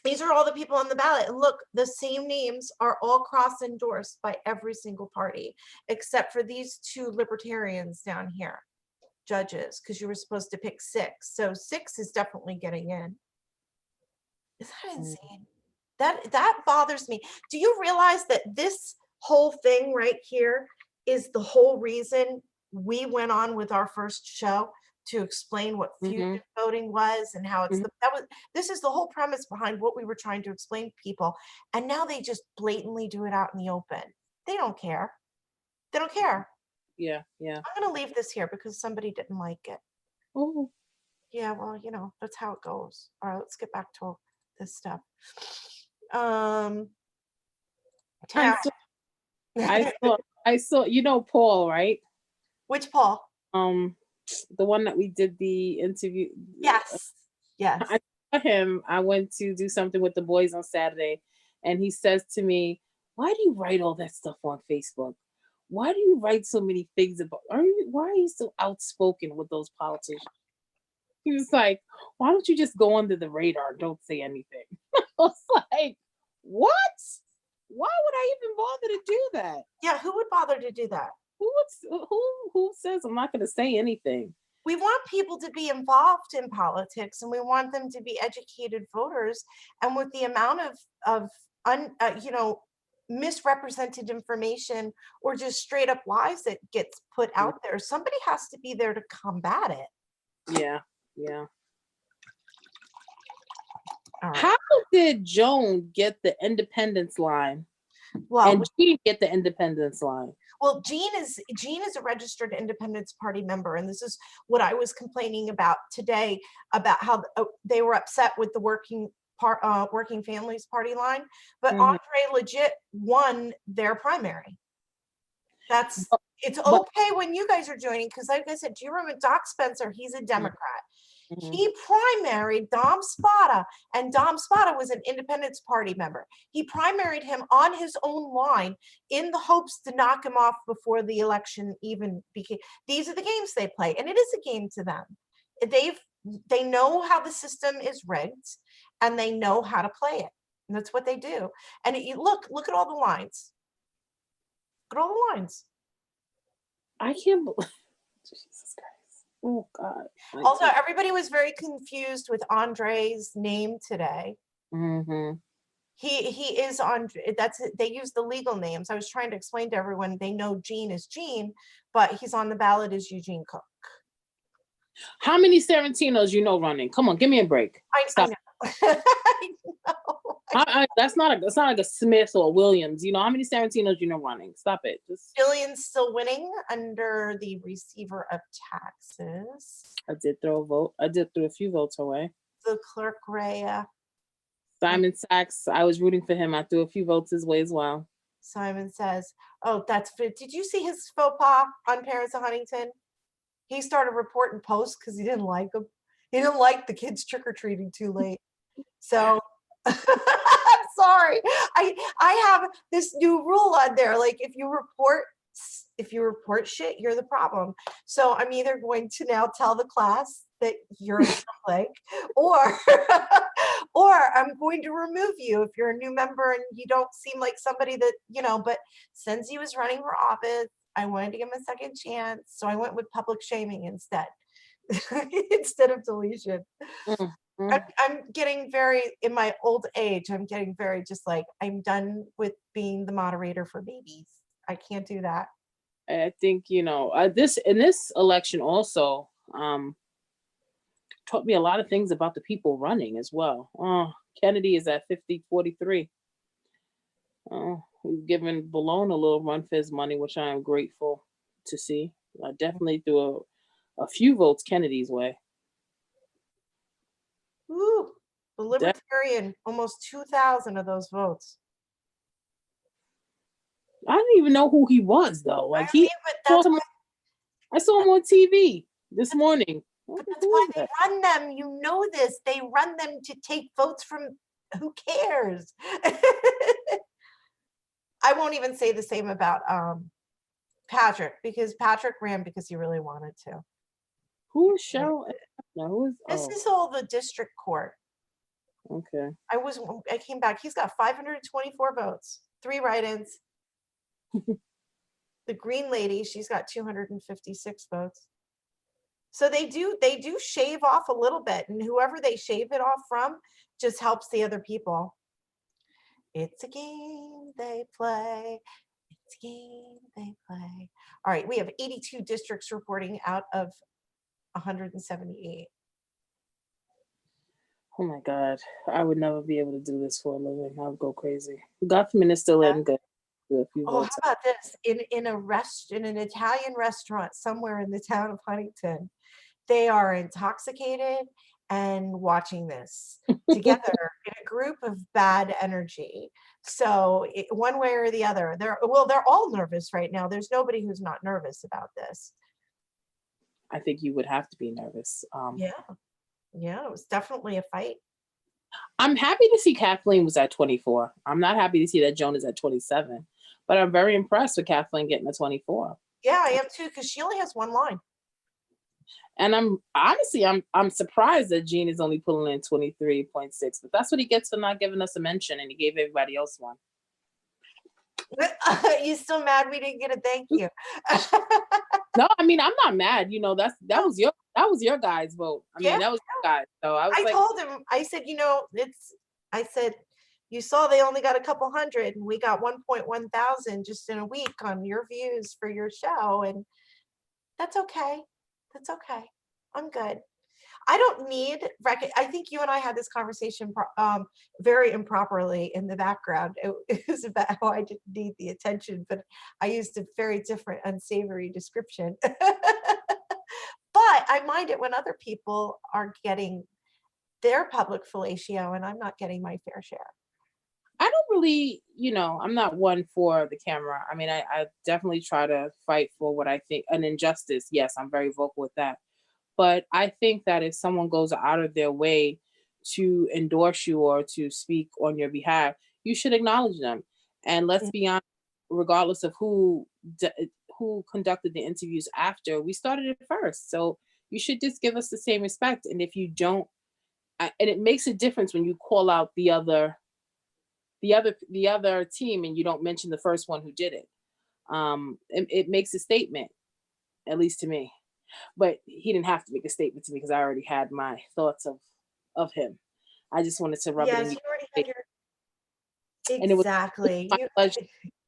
S1: these are all the people on the ballot, and look, the same names are all cross-endorsed by every single party, except for these 2 libertarians down here, judges, because you were supposed to pick 6. So 6 is definitely getting in. Is that insane? That bothers me. Do you realize that this whole thing right here is the whole reason we went on with our first show to explain what fusion voting was and how it's this is the whole premise behind what we were trying to explain to people. And now they just blatantly do it out in the open. They don't care. They don't care.
S2: Yeah.
S1: I'm going to leave this here because somebody didn't like it.
S2: Oh.
S1: Yeah, well, that's how it goes. All right, let's get back to this stuff. Tara.
S2: I saw, Paul, right?
S1: Which Paul?
S2: The one that we did the interview.
S1: Yes.
S2: I saw him. I went to do something with the boys on Saturday, and he says to me, "Why do you write all that stuff on Facebook? Why do you write so many things about? Why are you so outspoken with those politicians?" He was like, "Why don't you just go under the radar? Don't say anything." I was like, "What? Why would I even bother to do that?"
S1: Yeah, who would bother to do that?
S2: Who says I'm not going to say anything?
S1: We want people to be involved in politics, and we want them to be educated voters. And with the amount of misrepresented information or just straight up lies that gets put out there, somebody has to be there to combat it.
S2: Yeah.
S1: Right.
S2: How did Joan get the independence line?
S1: Well,
S2: and Jean get the independence line?
S1: Well, Jean is a registered Independence Party member, and this is what I was complaining about today about how they were upset with the Working Families Party line, but Andre legit won their primary. It's okay when you guys are joining, because like I said, do you remember Doc Spencer? He's a Democrat. He primaried Dom Spada, and Dom Spada was an Independence Party member. He primaried him on his own line in the hopes to knock him off before the election even became. These are the games they play, and it is a game to them. They know how the system is rigged, and they know how to play it. And that's what they do. And look at all the lines. Look at all the lines.
S2: I can't believe. Jesus Christ. Oh God.
S1: Also, everybody was very confused with Andre's name today. He is Andre. They use the legal names. I was trying to explain to everyone they know Gene is Gene, but he's on the ballot as Eugene Cook.
S2: How many Sarantinos running? Come on, give me a break.
S1: I know. I know.
S2: That's not like a Smith or Williams. How many Sarantinos running? Stop it.
S1: Jillian's still winning under the receiver of taxes.
S2: I did throw a vote. I did throw a few votes away.
S1: The clerk Ray.
S2: Simon Sachs. I was rooting for him. I threw a few votes his way as well.
S1: Simon says, "Oh, that's good." Did you see his faux pas on Parents of Huntington? He started reporting posts because he didn't like them. He didn't like the kids trick-or-treating too late. So I'm sorry. I have this new rule on there. Like if you report shit, you're the problem. So I'm either going to now tell the class that you're a snowflake, or I'm going to remove you if you're a new member and you don't seem like somebody that, but since he was running for office, I wanted to give him a second chance. So I went with public shaming instead, instead of deletion. I'm getting very, in my old age, I'm getting very just like, I'm done with being the moderator for babies. I can't do that.
S2: I think, this election also taught me a lot of things about the people running as well. Kennedy is at 50-43. He's given Balone a little run for his money, which I am grateful to see. I definitely threw a few votes Kennedy's way.
S1: Ooh, the Libertarian, almost 2,000 of those votes.
S2: I didn't even know who he was, though. Like I saw him on TV this morning.
S1: But that's why they run them. You know this. They run them to take votes from. Who cares? I won't even say the same about Patrick, because Patrick ran because he really wanted to.
S2: Who is Cheryl?
S1: This is all the district court.
S2: Okay.
S1: I came back. He's got 524 votes, 3 write-ins. The green lady, she's got 256 votes. So they do shave off a little bit, and whoever they shave it off from just helps the other people. It's a game they play. It's a game they play. All right, we have 82 districts reporting out of 178.
S2: Oh my God. I would never be able to do this for a living. I would go crazy. Government is still in good. A few
S1: Oh, how
S2: votes.
S1: about this? In an Italian restaurant somewhere in the town of Huntington, they are intoxicated and watching this together in a group of bad energy. So one way or the other, they're all nervous right now. There's nobody who's not nervous about this.
S2: I think you would have to be nervous.
S1: Yeah, it was definitely a fight.
S2: I'm happy to see Kathleen was at 24. I'm not happy to see that Joan is at 27, but I'm very impressed with Kathleen getting a 24.
S1: Yeah, I am too, because she only has one line.
S2: And I'm surprised that Gene is only pulling in 23.6, but that's what he gets for not giving us a mention, and he gave everybody else one.
S1: You still mad we didn't get a thank you?
S2: No, I mean, I'm not mad. You know, that was your guys' vote. I mean, that was your guys. So I
S1: told him, I said, I said, you saw they only got a couple hundred and we got 1.1 thousand just in a week on your views for your show. And that's okay. That's okay. I'm good. I don't need I think you and I had this conversation very improperly in the background. It was about how I didn't need the attention, but I used a very different unsavory description. But I mind it when other people are getting their public fellatio and I'm not getting my fair share.
S2: I don't really, I'm not one for the camera. I mean, I definitely try to fight for what I think an injustice. Yes, I'm very vocal with that. But I think that if someone goes out of their way to endorse you or to speak on your behalf, you should acknowledge them. And let's be honest, regardless of who conducted the interviews after, we started it first. So you should just give us the same respect. And if you don't, and it makes a difference when you call out the other team and you don't mention the first one who did it. It makes a statement, at least to me. But he didn't have to make a statement to me because I already had my thoughts of him. I just wanted to rub it in.
S1: You already had your...
S2: And it was
S1: Exactly.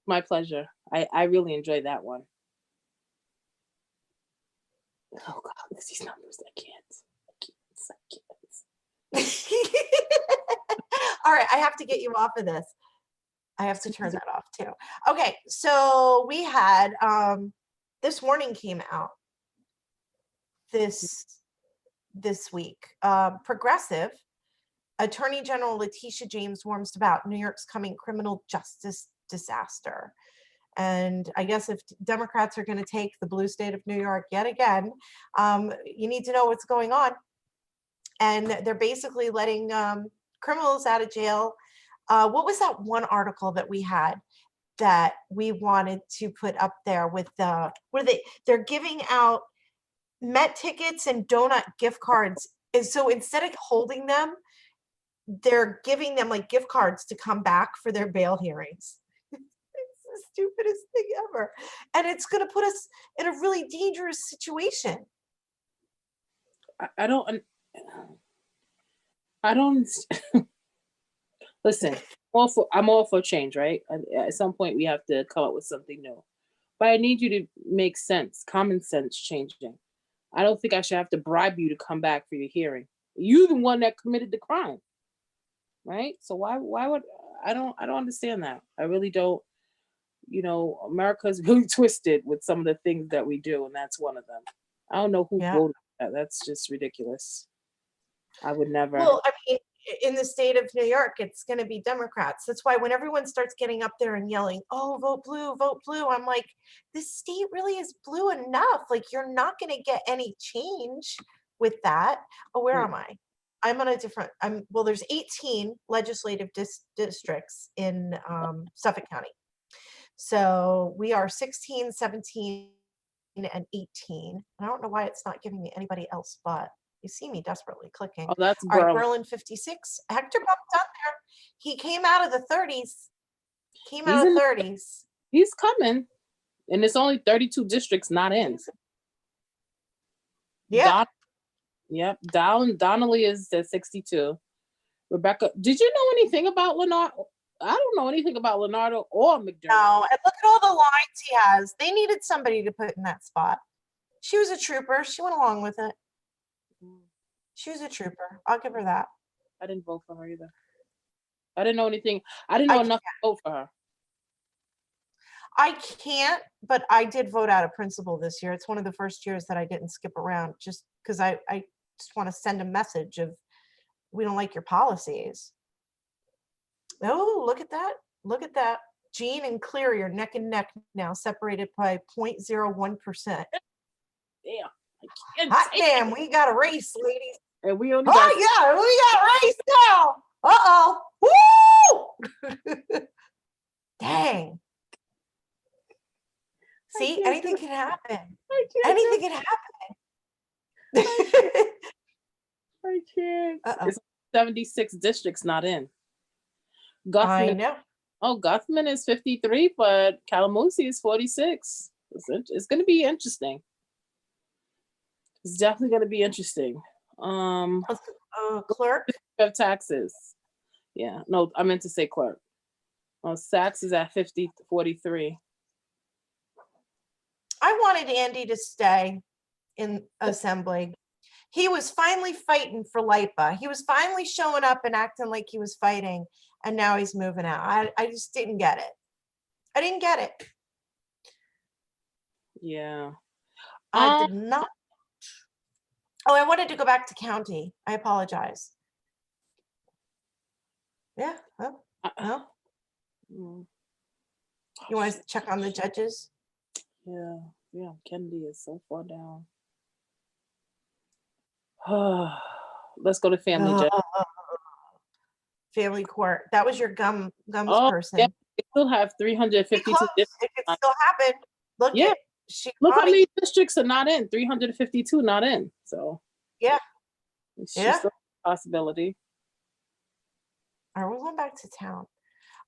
S2: my pleasure. I really enjoyed that one. Oh God, look at these numbers. I can't.
S1: All right, I have to get you off of this. I have to turn that off too. Okay, so we had this warning came out this week. Progressive Attorney General Letitia James warns about New York's coming criminal justice disaster. And I guess if Democrats are going to take the blue state of New York yet again, you need to know what's going on. And they're basically letting criminals out of jail. What was that one article that we had that we wanted to put up there with where they're giving out Met tickets and donut gift cards? And so instead of holding them, they're giving them like gift cards to come back for their bail hearings. It's the stupidest thing ever. And it's going to put us in a really dangerous situation.
S2: I don't listen, I'm all for change, right? At some point we have to come up with something new. But I need you to make sense, common sense changing. I don't think I should have to bribe you to come back for your hearing. You're the one that committed the crime. Right? So why would I don't understand that. I really don't. America's really twisted with some of the things that we do, and that's one of them. I don't know who voted that. That's just ridiculous. I would never.
S1: Well, I mean, in the state of New York, it's going to be Democrats. That's why when everyone starts getting up there and yelling, "Oh, vote blue," I'm like, this state really is blue enough. Like, you're not going to get any change with that. Oh, where am I? I'm on a different, there's 18 legislative districts in Suffolk County. So we are 16, 17, and 18. I don't know why it's not giving me anybody else, but you see me desperately clicking.
S2: Oh, that's
S1: all right. Berlin 56. Hector bumped up there. He came out of the 30s.
S2: He's coming. And it's only 32 districts not in.
S1: Yeah.
S2: Donnelly is at 62. Rebecca, did you know anything about Lennar? I don't know anything about Leonardo or McDermott.
S1: No, and look at all the lines he has. They needed somebody to put in that spot. She was a trooper. She went along with it. She was a trooper. I'll give her that.
S2: I didn't vote for her either. I didn't know anything. I didn't know enough to vote for her.
S1: I can't, but I did vote out of principle this year. It's one of the first years that I didn't skip around just because I just want to send a message of we don't like your policies. Oh, look at that. Look at that. Jean and Cleary are neck and neck now, separated by 0.01%.
S2: Damn. I can't
S1: Hot
S2: take
S1: damn,
S2: it.
S1: we got a race, ladies.
S2: And we only
S1: Oh
S2: got
S1: yeah, we got a race now. Woo! Dang. See,
S2: can't
S1: anything
S2: do
S1: can happen.
S2: I can't
S1: Anything
S2: do
S1: can happen.
S2: I can't.
S1: Uh-oh.
S2: It's 76 districts not in.
S1: I
S2: Guthman.
S1: know.
S2: Oh, Guthman is 53, but Calamusi is 46. It's going to be interesting. It's definitely going to be interesting.
S1: Clerk.
S2: Of taxes. Yeah, no, I meant to say clerk. Sachs is at 43.
S1: I wanted Andy to stay in assembly. He was finally fighting for LIPA. He was finally showing up and acting like he was fighting, and now he's moving out. I just didn't get it. I didn't get it.
S2: Yeah.
S1: I did not. Oh, I wanted to go back to county. I apologize. Yeah. Oh.
S2: Mm.
S1: You want to check on the judges?
S2: Yeah. Kennedy is so far down. Let's go to family judge.
S1: Family court. That was your gums person.
S2: Yeah, they still have 352 districts.
S1: It could still happen. Look at
S2: Look how many districts are not in. 352 not in. So
S1: yeah,
S2: it's just a possibility.
S1: All right, we're going back to town.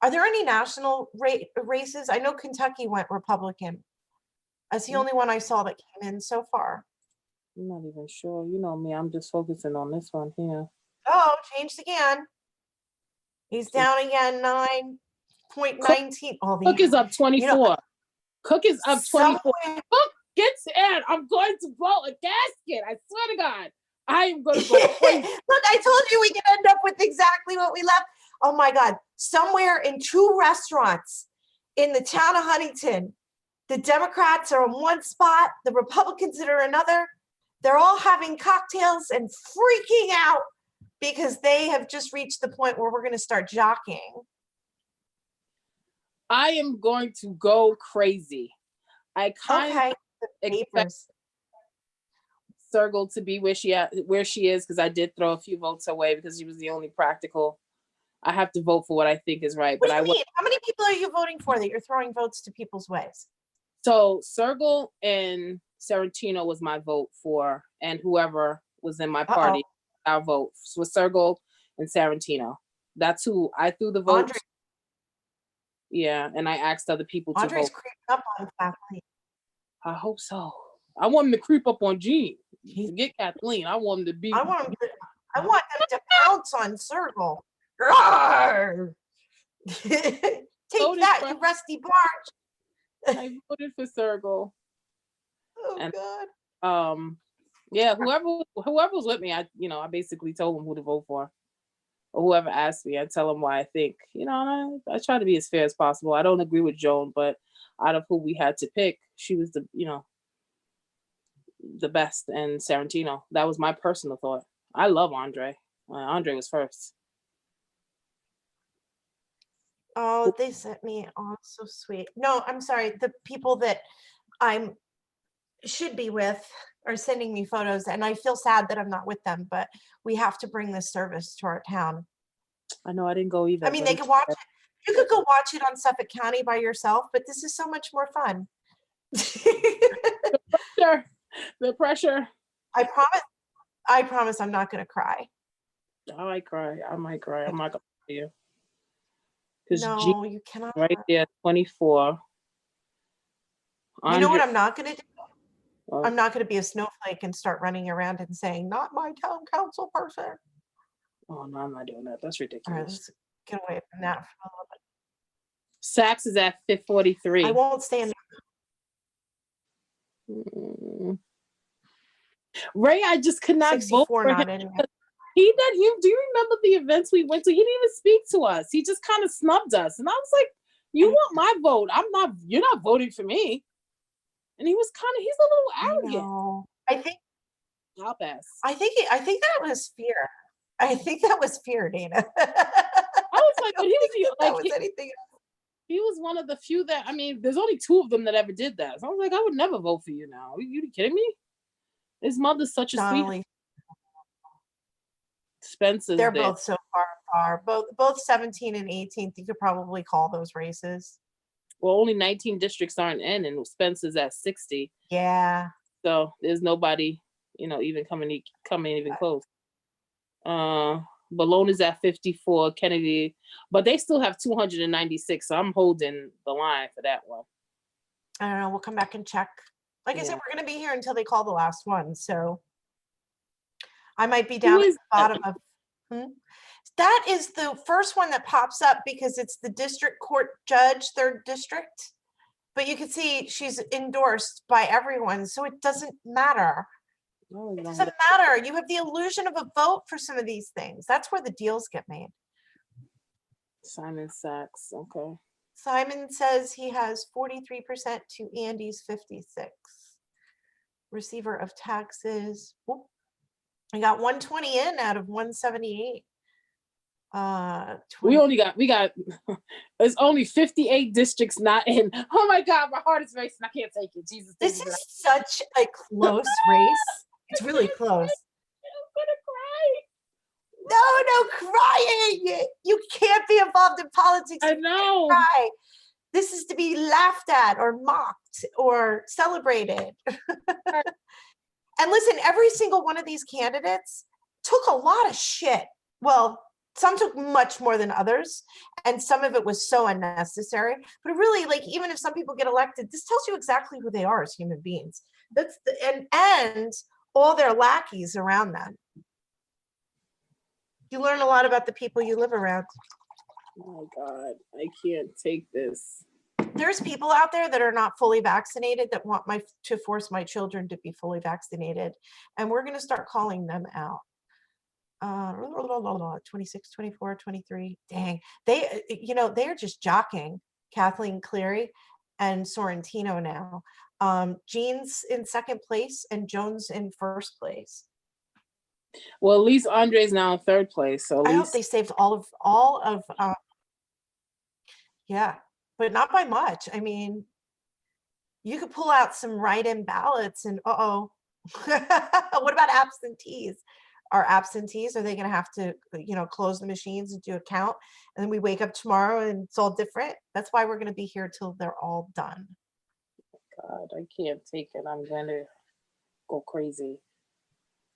S1: Are there any national races? I know Kentucky went Republican. That's the only one I saw that came in so far.
S2: I'm not even sure. You know me, I'm just focusing on this one here.
S1: Oh, changed again. He's down again, 9.19.
S2: Cook is up 24. Cook is up 24. Cook gets in. I'm going to blow a gasket. I swear to God. I am going to go crazy.
S1: Look, I told you we could end up with exactly what we left. Oh my God. Somewhere in 2 restaurants in the town of Huntington, the Democrats are in one spot, the Republicans are another. They're all having cocktails and freaking out because they have just reached the point where we're going to start jockeying.
S2: I am going to go crazy. I kind of expect Sergel to be where she is because I did throw a few votes away because she was the only practical. I have to vote for what I think is right.
S1: What do you mean? How many people are you voting for that you're throwing votes to people's ways?
S2: So Sergel and Sarantino was my vote for, and whoever was in my party, our vote was Sergel and Sarantino. That's who I threw the vote. Yeah, and I asked other people to vote.
S1: Andre's creeping up on Kathleen.
S2: I hope so. I want him to creep up on Jean. Forget Kathleen. I want him to be.
S1: I want them to pounce on Sergel. Take that, you rusty barge.
S2: I voted for Sergel.
S1: Oh God.
S2: Yeah, whoever was with me, I basically told them who to vote for. Or whoever asked me, I tell them why I think. I try to be as fair as possible. I don't agree with Joan, but out of who we had to pick, she was the best. And Sarantino, that was my personal thought. I love Andre. Andre was first.
S1: Oh, they sent me. Oh, so sweet. No, I'm sorry. The people that I should be with are sending me photos, and I feel sad that I'm not with them, but we have to bring this service to our town.
S2: I know, I didn't go either.
S1: I mean, they could watch it. You could go watch it on Suffolk County by yourself, but this is so much more fun.
S2: The pressure.
S1: I promise I'm not going to cry.
S2: I might cry. I'm not going to tell you.
S1: No, you cannot.
S2: Right there, 24.
S1: You know what I'm not going to do? I'm not going to be a snowflake and start running around and saying, not my town council person.
S2: Oh, no, I'm not doing that. That's ridiculous.
S1: All right, let's get away from that for a little bit.
S2: Saks is at 543.
S1: I won't stand.
S2: Ray, I just could not vote
S1: 64
S2: for him.
S1: not in yet.
S2: Do you remember the events we went to? He didn't even speak to us. He just kind of snubbed us. And I was like, you want my vote. You're not voting for me. And he's a little arrogant.
S1: No.
S2: I'll pass.
S1: I think that was fear. I think that was fear, Dana.
S2: I was like, but
S1: anything else.
S2: He was one of the few that, there's only 2 of them that ever did that. So I was like, I would never vote for you now. Are you kidding me? His mother's such a sweet. Spencer's
S1: They're both so far. Both 17 and 18th. You could probably call those races.
S2: Well, only 19 districts aren't in, and Spencer's at 60.
S1: Yeah.
S2: So there's nobody, even coming even close. Bologna is at 54, Kennedy, but they still have 296. So I'm holding the line for that one.
S1: I don't know. We'll come back and check. Like I said, we're going to be here until they call the last one. So I might be down at the bottom of. That is the first one that pops up because it's the district court judge, 3rd district. But you can see she's endorsed by everyone. So it doesn't matter. It doesn't matter. You have the illusion of a vote for some of these things. That's where the deals get made.
S2: Simon Sachs. Okay.
S1: Simon says he has 43% to Andy's 56. Receiver of taxes. Whoop. I got 120 in out of 178.
S2: We got there's only 58 districts not in. Oh my God, my heart is racing. I can't take it. Jesus.
S1: This is such a close race. It's really close.
S2: I'm gonna cry.
S1: No crying. You can't be involved in politics.
S2: I know.
S1: Cry. This is to be laughed at or mocked or celebrated. And listen, every single one of these candidates took a lot of shit. Well, some took much more than others, and some of it was so unnecessary. But really, even if some people get elected, this tells you exactly who they are as human beings. And all their lackeys around them. You learn a lot about the people you live around.
S2: Oh my God, I can't take this.
S1: There's people out there that are not fully vaccinated that want to force my children to be fully vaccinated. And we're going to start calling them out. 26, 24, 23. Dang. They're just jockeying Kathleen Cleary and Sorrentino now. Jean's in 2nd place and Jones in 1st place.
S2: Well, at least Andre's now in 3rd place. So
S1: I hope they saved all of yeah, but not by much. You could pull out some write-in ballots and what about absentees? Are they going to have to, close the machines and do a count? And then we wake up tomorrow and it's all different. That's why we're going to be here till they're all done.
S2: God, I can't take it. I'm going to go crazy.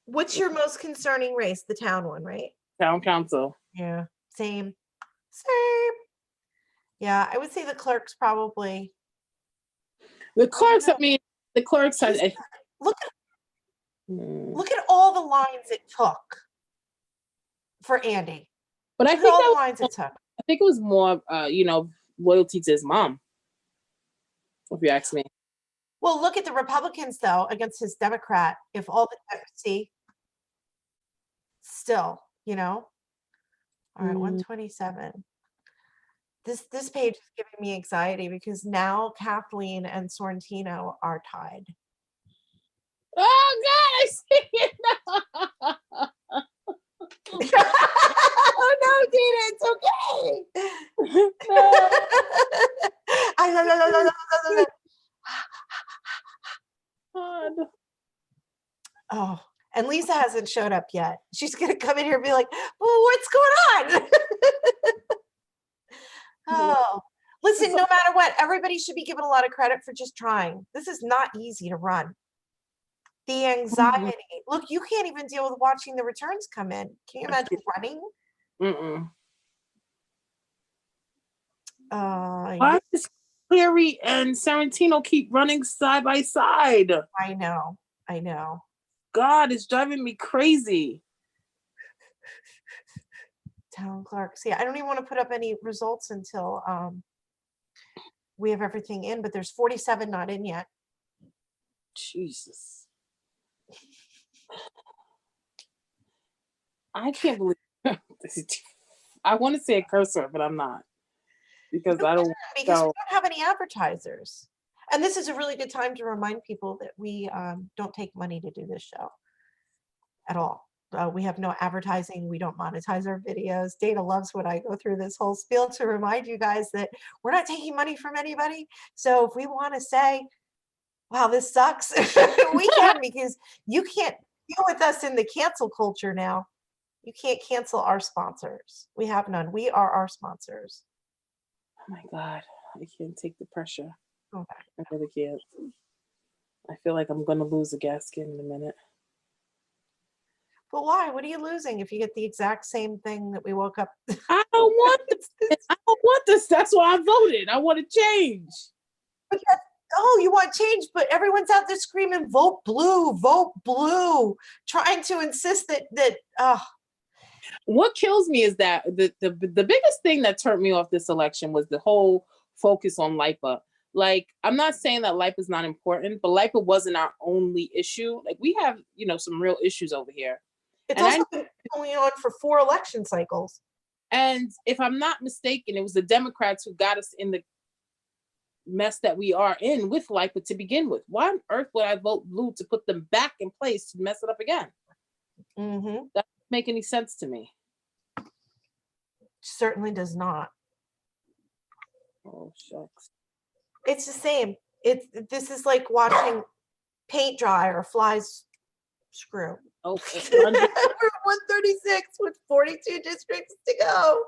S1: What's your most concerning race? The town one, right?
S2: Town council.
S1: Yeah, same. Yeah, I would say the clerks probably.
S2: The clerks, the clerks.
S1: Look at all the lines it took for Andy.
S2: But I think
S1: all the lines it took.
S2: I think it was more, loyalty to his mom, if you ask me.
S1: Well, look at the Republicans, though, against his Democrat. If all the still, all right, 127. This page is giving me anxiety because now Kathleen and Sorrentino are tied.
S2: Oh God, I see it now.
S1: Oh no, Dina, it's okay. No. Oh, and Lisa hasn't showed up yet. She's gonna come in here and be like, "Well, what's going on?" Oh, listen, no matter what, everybody should be given a lot of credit for just trying. This is not easy to run. The anxiety. Look, you can't even deal with watching the returns come in. Can you imagine running?
S2: Why does Cleary and Sorrentino keep running side by side?
S1: I know.
S2: God, it's driving me crazy.
S1: Town clerk. See, I don't even want to put up any results until we have everything in, but there's 47 not in yet.
S2: Jesus. I can't believe I want to say a cursor, but I'm not. Because
S1: You
S2: I don't
S1: can, because we
S2: know.
S1: don't have any advertisers. And this is a really good time to remind people that we don't take money to do this show at all. We have no advertising. We don't monetize our videos. Dana loves when I go through this whole spiel to remind you guys that we're not taking money from anybody. So if we want to say, wow, this sucks, we can, because you can't deal with us in the cancel culture now. You can't cancel our sponsors. We have none. We are our sponsors.
S2: Oh my God, I can't take the pressure.
S1: Okay.
S2: I really can't. I feel like I'm gonna lose a gasket in a minute.
S1: But why? What are you losing if you get the exact same thing that we woke up?
S2: I don't want this. I don't want this. That's why I voted. I want to change.
S1: Oh, you want change, but everyone's out there screaming, vote blue, trying to insist that
S2: What kills me is that the biggest thing that turned me off this election was the whole focus on LIPA. Like, I'm not saying that LIPA is not important, but LIPA wasn't our only issue. Like, we have, some real issues over here.
S1: it's
S2: And
S1: also been going on for 4 election cycles.
S2: And if I'm not mistaken, it was the Democrats who got us in the mess that we are in with LIPA to begin with. Why on earth would I vote blue to put them back in place to mess it up again?
S1: Mm-hmm.
S2: That doesn't make any sense to me.
S1: Certainly does not.
S2: Oh, shucks.
S1: It's the same. This is like watching paint dry or flies screw.
S2: Oh,
S1: We're 136 with 42 districts to go.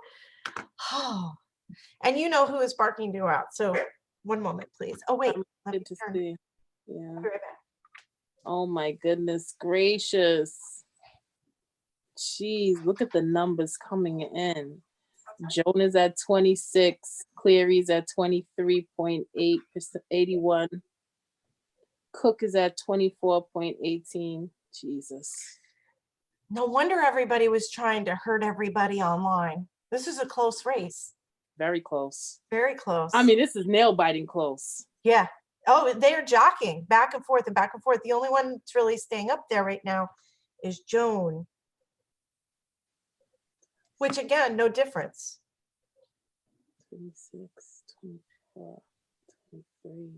S1: Oh, and you know who is barking due out. So one moment, please. Oh, wait. Let me
S2: good to
S1: turn.
S2: see. Yeah.
S1: I'll be right back.
S2: Oh my goodness gracious. Jeez, look at the numbers coming in. Joan is at 26, Cleary's at 23.8%, 81. Cook is at 24.18. Jesus.
S1: No wonder everybody was trying to hurt everybody online. This is a close race.
S2: Very close.
S1: Very close.
S2: I mean, this is nail biting close.
S1: Yeah. Oh, they're jockeying back and forth and back and forth. The only one that's really staying up there right now is Joan. Which again, no difference.
S2: 26, 24, 23.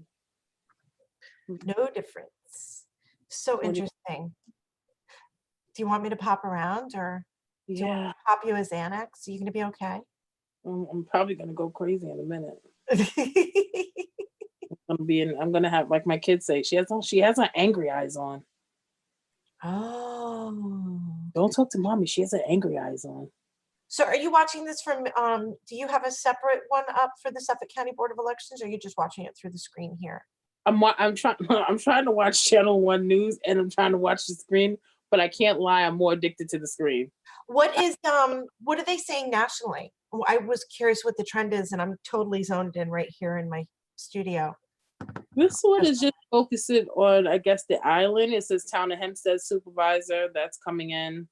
S1: No difference. So
S2: 20.
S1: interesting. Do you want me to pop around, or do you want me
S2: Yeah,
S1: to pop you as Xanax? Are you going to be okay?
S2: I'm probably gonna go crazy in a minute. I'm gonna have, like my kids say, she has her angry eyes on.
S1: Oh.
S2: Don't talk to mommy. She has her angry eyes on.
S1: So are you watching this from, do you have a separate one up for the Suffolk County Board of Elections, or are you just watching it through the screen here?
S2: I'm trying to watch Channel 1 News, and I'm trying to watch the screen, but I can't lie, I'm more addicted to the screen.
S1: What are they saying nationally? I was curious what the trend is, and I'm totally zoned in right here in my studio.
S2: This one is just focusing on, I guess, the island. It says Town of Hempstead Supervisor, that's coming in.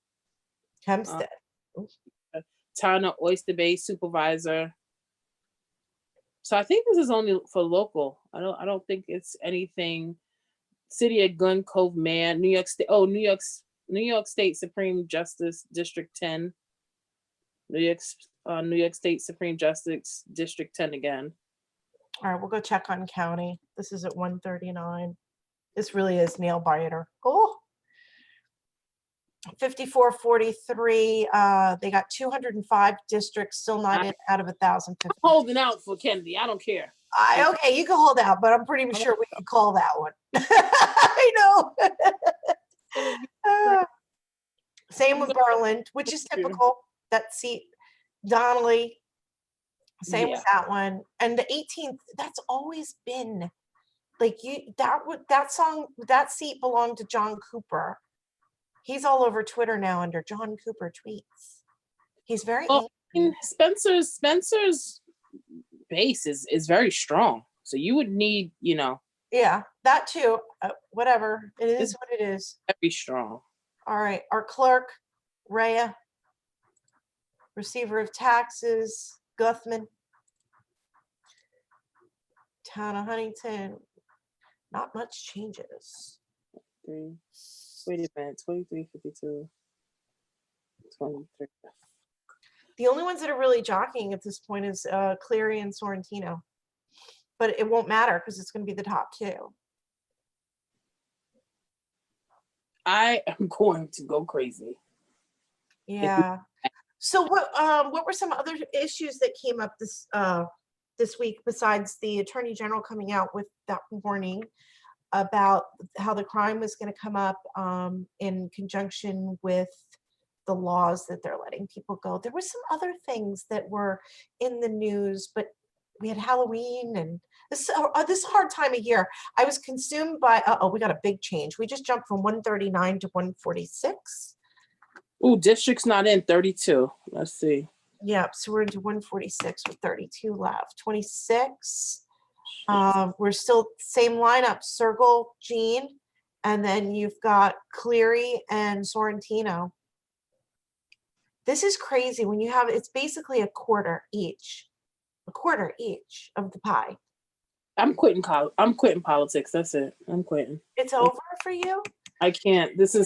S1: Hempstead.
S2: Town of Oyster Bay Supervisor. So I think this is only for local. I don't think it's anything. City of Glen Cove Mayor, New York State. Oh, New York State Supreme Justice District 10. New York State Supreme Justice District 10 again.
S1: All right, we'll go check on county. This is at 139. This really is nail biter. Oh, 5443. They got 205 districts, still not in out of 1,050.
S2: I'm holding out for Kennedy. I don't care.
S1: Okay, you can hold out, but I'm pretty sure we can call that one. I know. Same with Berlin, which is typical. That seat, Donnelly. Same with that one. And the 18th, that's always been like that seat belonged to John Cooper. He's all over Twitter now under John Cooper tweets. He's very angry.
S2: Spencer's base is very strong. So you would need,
S1: Yeah, that too. Whatever. It is what it is.
S2: Very strong.
S1: All right. Our clerk, Rhea. Receiver of taxes, Guthman. Town of Huntington, not much changes.
S2: 3. Wait a minute. 2352. 23.
S1: The only ones that are really jockeying at this point is Cleary and Sorrentino. But it won't matter because it's going to be the top two.
S2: I am going to go crazy.
S1: Yeah. So what were some other issues that came up this week besides the Attorney General coming out with that warning about how the crime was going to come up in conjunction with the laws that they're letting people go? There were some other things that were in the news, but we had Halloween and this is a hard time of year. I was consumed by, we got a big change. We just jumped from 139 to 146.
S2: Ooh, district's not in 32. Let's see.
S1: Yeah, so we're into 146 with 32 left. 26. We're still same lineup, Circle, Jean, and then you've got Cleary and Sorrentino. This is crazy when you have, it's basically a quarter each of the pie.
S2: I'm quitting college. I'm quitting politics. That's it. I'm quitting.
S1: It's over for you?
S2: I can't. This is.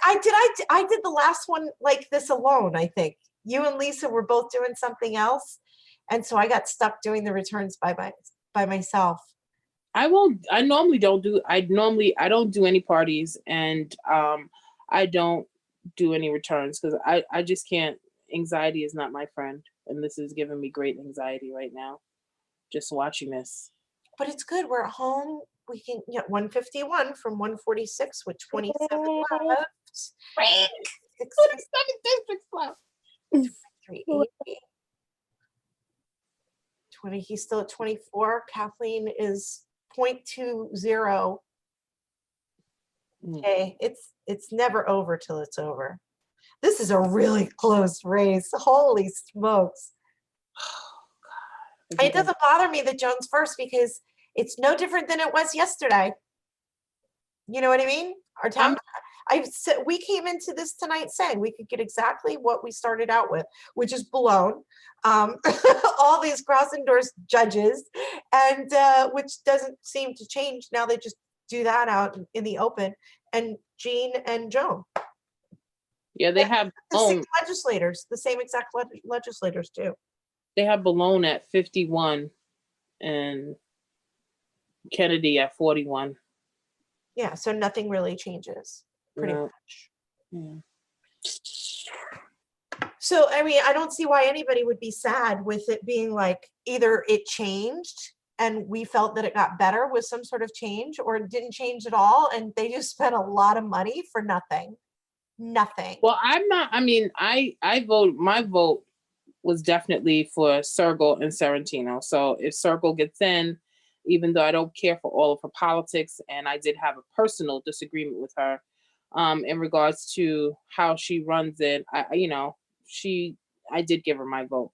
S1: I did the last one like this alone, I think. You and Lisa were both doing something else. And so I got stuck doing the returns by myself.
S2: I normally don't do any parties, and I don't do any returns because I just can't. Anxiety is not my friend, and this is giving me great anxiety right now just watching this.
S1: But it's good, we're at home. We can get 151 from 146 with 27 left.
S2: 27 districts left.
S1: 380. 20, he's still at 24. Kathleen is 0.20. Okay, it's never over till it's over. This is a really close race. Holy smokes. It doesn't bother me that Joan's first because it's no different than it was yesterday. You know what I mean? Our town, we came into this tonight saying we could get exactly what we started out with, which is blown. All these cross-endorsed judges, and which doesn't seem to change. Now they just do that out in the open. And Jean and Joan.
S2: Yeah, they have
S1: the same legislators, the same exact legislators too.
S2: They have Malone at 51 and Kennedy at 41.
S1: Yeah, so nothing really changes pretty much.
S2: Yeah.
S1: So, I mean, I don't see why anybody would be sad with it being like either it changed and we felt that it got better with some sort of change, or it didn't change at all and they just spent a lot of money for nothing. Nothing.
S2: Well, I'm not, I mean, I vote, my vote was definitely for Circle and Sorrentino. So if Circle gets in, even though I don't care for all of her politics, and I did have a personal disagreement with her in regards to how she runs it, I did give her my vote.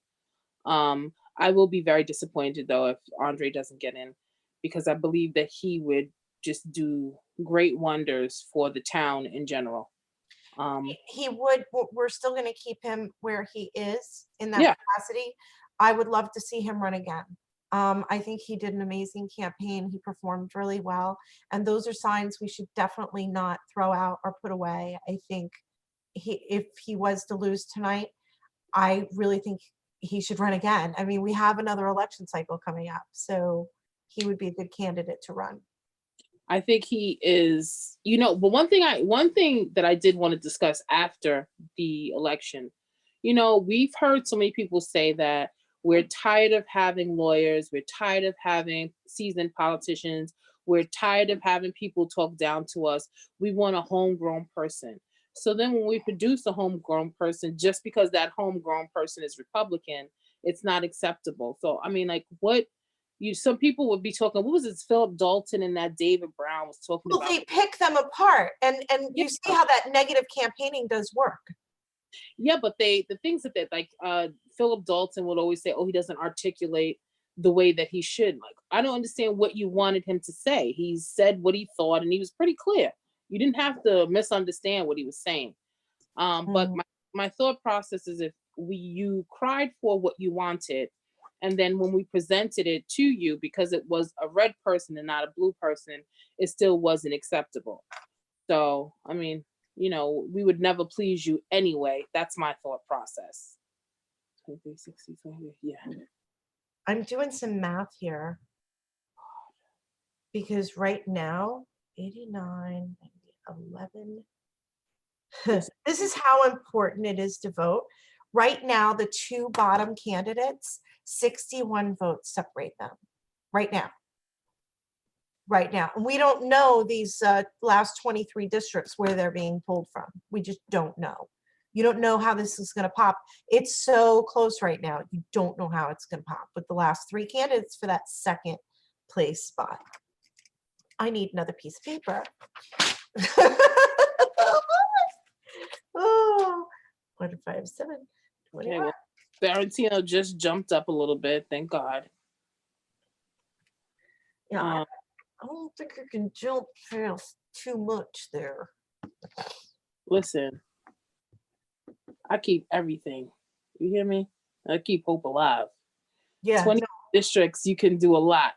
S2: I will be very disappointed though if Andre doesn't get in, because I believe that he would just do great wonders for the town in general.
S1: He would. We're still going to keep him where he is in that capacity. I would love to see him run again. I think he did an amazing campaign. He performed really well. And those are signs we should definitely not throw out or put away. I think if he was to lose tonight, I really think he should run again. I mean, we have another election cycle coming up, so he would be a good candidate to run.
S2: I think he is, but one thing that I did want to discuss after the election, we've heard so many people say that we're tired of having lawyers, we're tired of having seasoned politicians, we're tired of having people talk down to us. We want a homegrown person. So then when we produce a homegrown person, just because that homegrown person is Republican, it's not acceptable. So, I mean, like some people would be talking, what was it, Philip Dalton and that David Brown was talking about?
S1: Well, they pick them apart, and you see how that negative campaigning does work.
S2: Yeah, but the things that like Philip Dalton would always say, oh, he doesn't articulate the way that he should. Like, I don't understand what you wanted him to say. He said what he thought, and he was pretty clear. You didn't have to misunderstand what he was saying. But my thought process is, you cried for what you wanted, and then when we presented it to you, because it was a red person and not a blue person, it still wasn't acceptable. So I mean, we would never please you anyway. That's my thought process. 23, 60, 20, yeah.
S1: I'm doing some math here because right now, 89, 11. This is how important it is to vote. Right now, the two bottom candidates, 61 votes separate them. Right now. Right now. And we don't know these last 23 districts where they're being pulled from. We just don't know. You don't know how this is going to pop. It's so close right now. You don't know how it's going to pop with the last three candidates for that second place spot. I need another piece of paper. Oh, 157, 21.
S2: Okay, well, Valentino just jumped up a little bit. Thank God.
S1: Yeah, I don't think I can jump past too much there.
S2: Listen, I keep everything. You hear me? I keep hope alive.
S1: Yeah,
S2: 20 districts, you can do a lot.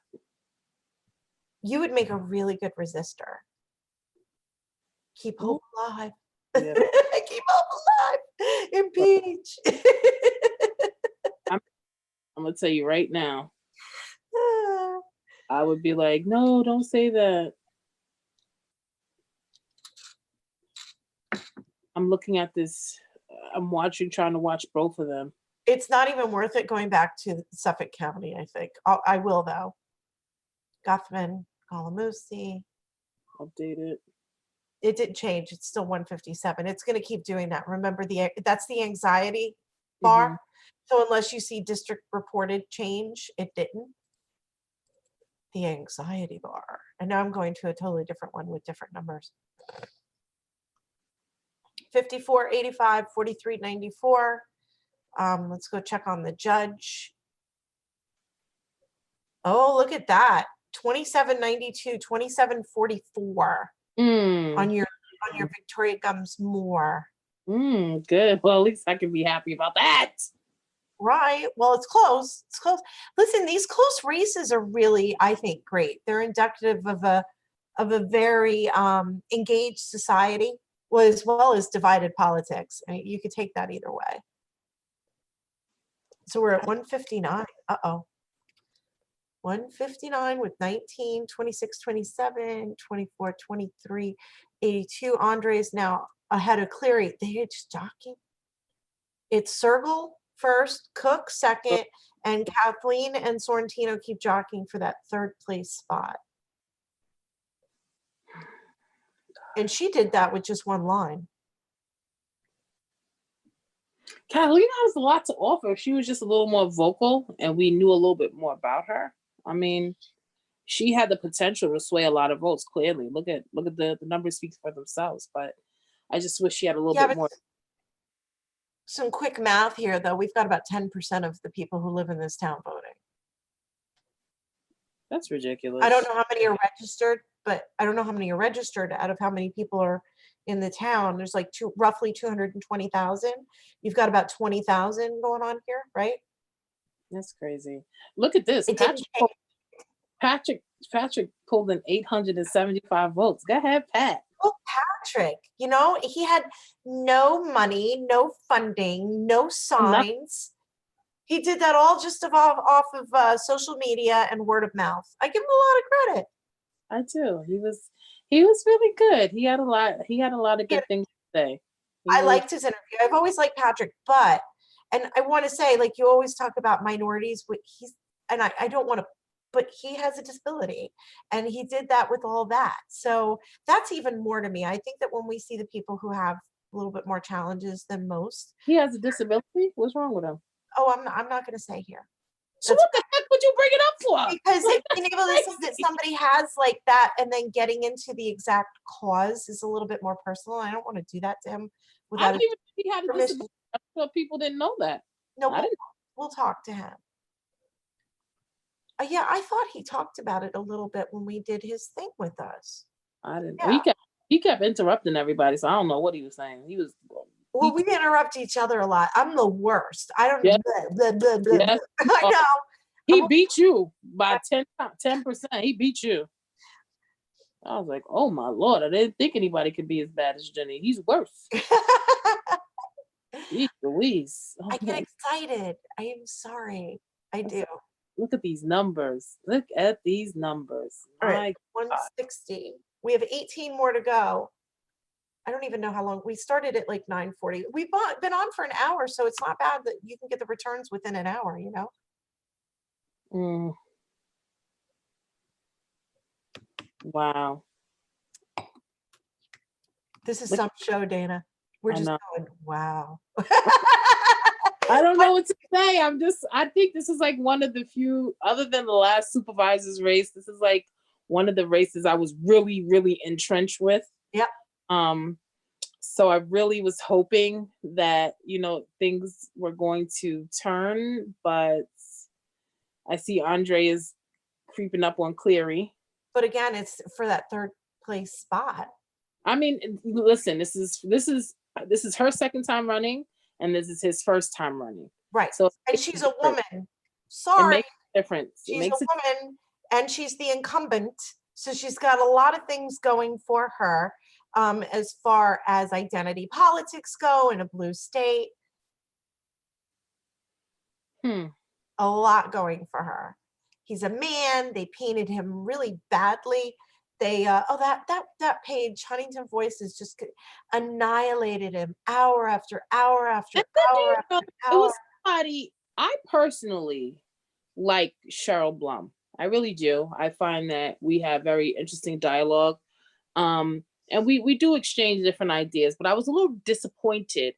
S1: you would make a really good resistor. Keep hope alive.
S2: Yeah.
S1: Keep hope alive. Impeach.
S2: I'm gonna tell you right now. I would be like, no, don't say that. I'm looking at this. I'm trying to watch both of them.
S1: It's not even worth it going back to Suffolk County, I think. I will, though. Guthman, Calamusi.
S2: Update it.
S1: It didn't change. It's still 157. It's going to keep doing that. Remember, that's the anxiety bar.
S2: Mm-hmm.
S1: So unless you see district reported change, it didn't. The anxiety bar. And now I'm going to a totally different one with different numbers. 54, 85, 43, 94. Let's go check on the judge. Oh, look at that. 2792, 2744 on your Victoria Gums Moore.
S2: Good. Well, at least I can be happy about that.
S1: Right. Well, it's close. It's close. Listen, these close races are really, I think, great. They're indicative of a very engaged society, as well as divided politics. I mean, you could take that either way. So we're at 159. Uh-oh. 159 with 19, 26, 27, 24, 23, 82. Andre is now ahead of Cleary. They're just jockeying. It's Sergel first, Cook second, and Kathleen and Sorrentino keep jockeying for that third place spot. And she did that with just one line.
S2: Kathleen has a lot to offer. If she was just a little more vocal and we knew a little bit more about her, I mean, she had the potential to sway a lot of votes. Clearly, look at the numbers speak for themselves. But I just wish she had a little bit more.
S1: Some quick math here, though. We've got about 10% of the people who live in this town voting.
S2: That's ridiculous.
S1: I don't know how many are registered, but I don't know how many are registered out of how many people are in the town. There's like roughly 220,000. You've got about 20,000 going on here, right?
S2: That's crazy. Look at this. Patrick pulled in 875 votes. Go ahead, Pat.
S1: Oh, Patrick, he had no money, no funding, no signs. He did that all just off of social media and word of mouth. I give him a lot of credit.
S2: I do. He was really good. He had a lot of good things to say.
S1: I liked his interview. I've always liked Patrick, and I want to say, like, you always talk about minorities, I don't want to, but he has a disability, and he did that with all that. So that's even more to me. I think that when we see the people who have a little bit more challenges than most.
S2: He has a disability? What's wrong with him?
S1: Oh, I'm not going to say here.
S2: So what the heck would you bring it up for?
S1: Because being able to say that somebody has like that and then getting into the exact cause is a little bit more personal. I don't want to do that to him without.
S2: I didn't even think he had a disability. I thought people didn't know that.
S1: No, we'll talk to him. Yeah, I thought he talked about it a little bit when we did his thing with us.
S2: I didn't. Yeah. He kept interrupting everybody, so I don't know what he was saying. He was
S1: Well, we interrupt each other a lot. I'm the worst. I don't.
S2: Yeah.
S1: Blah, blah, blah, blah,
S2: Yeah.
S1: blah. I know.
S2: He beat you by 10%. He beat you. I was like, oh my Lord, I didn't think anybody could be as bad as Jenny. He's worse. Jeez Louise.
S1: I
S2: Oh
S1: get
S2: my,
S1: excited. I am sorry. I do.
S2: look at these numbers. Look at these numbers.
S1: All right,
S2: My God.
S1: 160. We have 18 more to go. I don't even know how long. We started at like 9:40. We've been on for an hour, so it's not bad that you can get the returns within an hour, you know?
S2: Mm. Wow.
S1: This is
S2: Look-
S1: some show, Dana. We're
S2: I
S1: just
S2: know.
S1: going, wow.
S2: I don't know what to say. I think this is like one of the few, other than the last supervisor's race, this is like one of the races I was really, really entrenched with.
S1: Yep.
S2: So I really was hoping that, things were going to turn, but I see Andre is creeping up on Cleary.
S1: But again, it's for that third place spot.
S2: I mean, listen, this is her second time running, and this is his first time running.
S1: Right.
S2: So
S1: And she's a woman.
S2: It
S1: Sorry.
S2: makes a difference.
S1: She's a woman and she's the incumbent. So she's got a lot of things going for her as far as identity politics go in a blue state. A lot going for her. He's a man. They painted him really badly. They that page, Huntington Voices, just annihilated him hour after hour after hour after hour.
S2: It was somebody I personally like Cheryl Blum. I really do. I find that we have very interesting dialogue. And we do exchange different ideas, but I was a little disappointed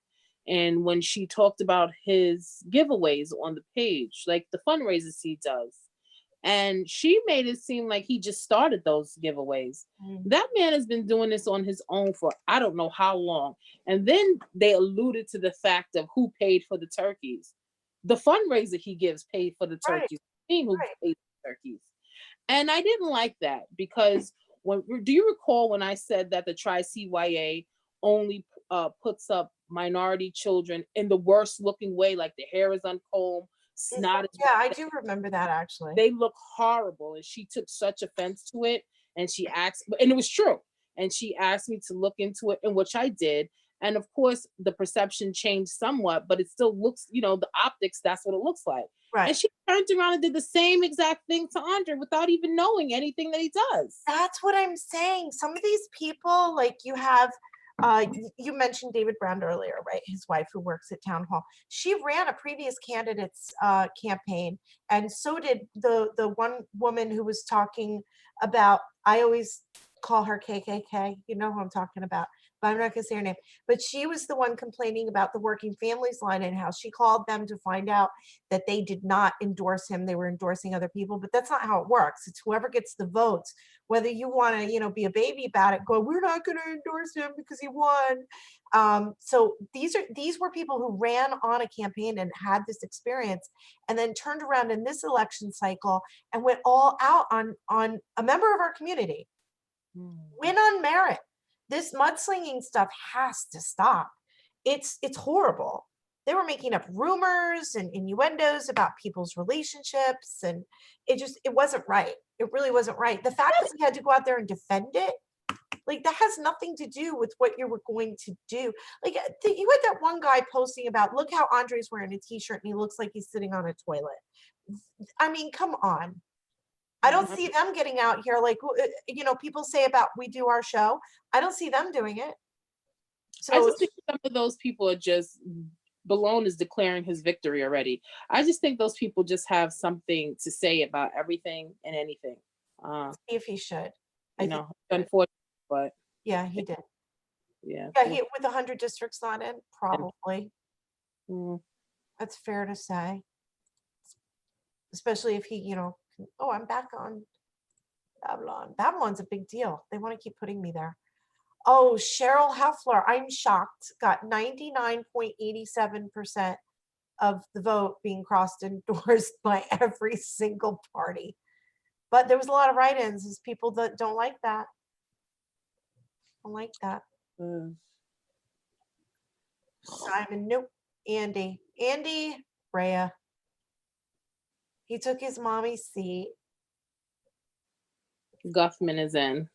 S2: in when she talked about his giveaways on the page, like the fundraisers he does. And she made it seem like he just started those giveaways. That man has been doing this on his own for I don't know how long. And then they alluded to the fact of who paid for the turkeys. The fundraiser he gives paid for the turkeys. Who paid for the turkeys. And I didn't like that because do you recall when I said that the Tri-CYA only puts up minority children in the worst looking way, like the hair is uncombed, snot is
S1: I do remember that actually.
S2: They look horrible, and she took such offense to it, and she asked, and it was true, and she asked me to look into it, and which I did. And of course, the perception changed somewhat, but it still looks, the optics, that's what it looks like.
S1: Right.
S2: And she turned around and did the same exact thing to Andre without even knowing anything that he does.
S1: That's what I'm saying. Some of these people, like you have, you mentioned David Brown earlier, right? His wife who works at Town Hall. She ran a previous candidate's campaign, and so did the one woman who was talking about, I always call her KKK. You know who I'm talking about, but I'm not going to say her name. But she was the one complaining about the Working Families line and how she called them to find out that they did not endorse him. They were endorsing other people, but that's not how it works. It's whoever gets the votes. Whether you want to, be a baby about it, go, we're not going to endorse him because he won. So these were people who ran on a campaign and had this experience, and then turned around in this election cycle and went all out on a member of our community. Win on merit. This mudslinging stuff has to stop. It's horrible. They were making up rumors and innuendos about people's relationships, and it wasn't right. It really wasn't right. The fact that we had to go out there and defend it, like that has nothing to do with what you were going to do. Like you had that one guy posting about, look how Andre's wearing a t-shirt and he looks like he's sitting on a toilet. I mean, come on. I don't see them getting out here like, people say about we do our show. I don't see them doing it. So
S2: I just think some of those people are just, Balone is declaring his victory already. I just think those people just have something to say about everything and anything.
S1: If he should.
S2: Unfortunate, but.
S1: Yeah, he did.
S2: Yeah.
S1: Yeah, with 100 districts not in, probably. That's fair to say. Especially if he, I'm back on Babylon. Babylon's a big deal. They want to keep putting me there. Oh, Cheryl Heffler, I'm shocked, got 99.87% of the vote being crossed endorsed by every single party. But there was a lot of write-ins as people that don't like that. Don't like that. Simon, nope. Andy Rhea. He took his mommy's seat.
S2: Guffman is in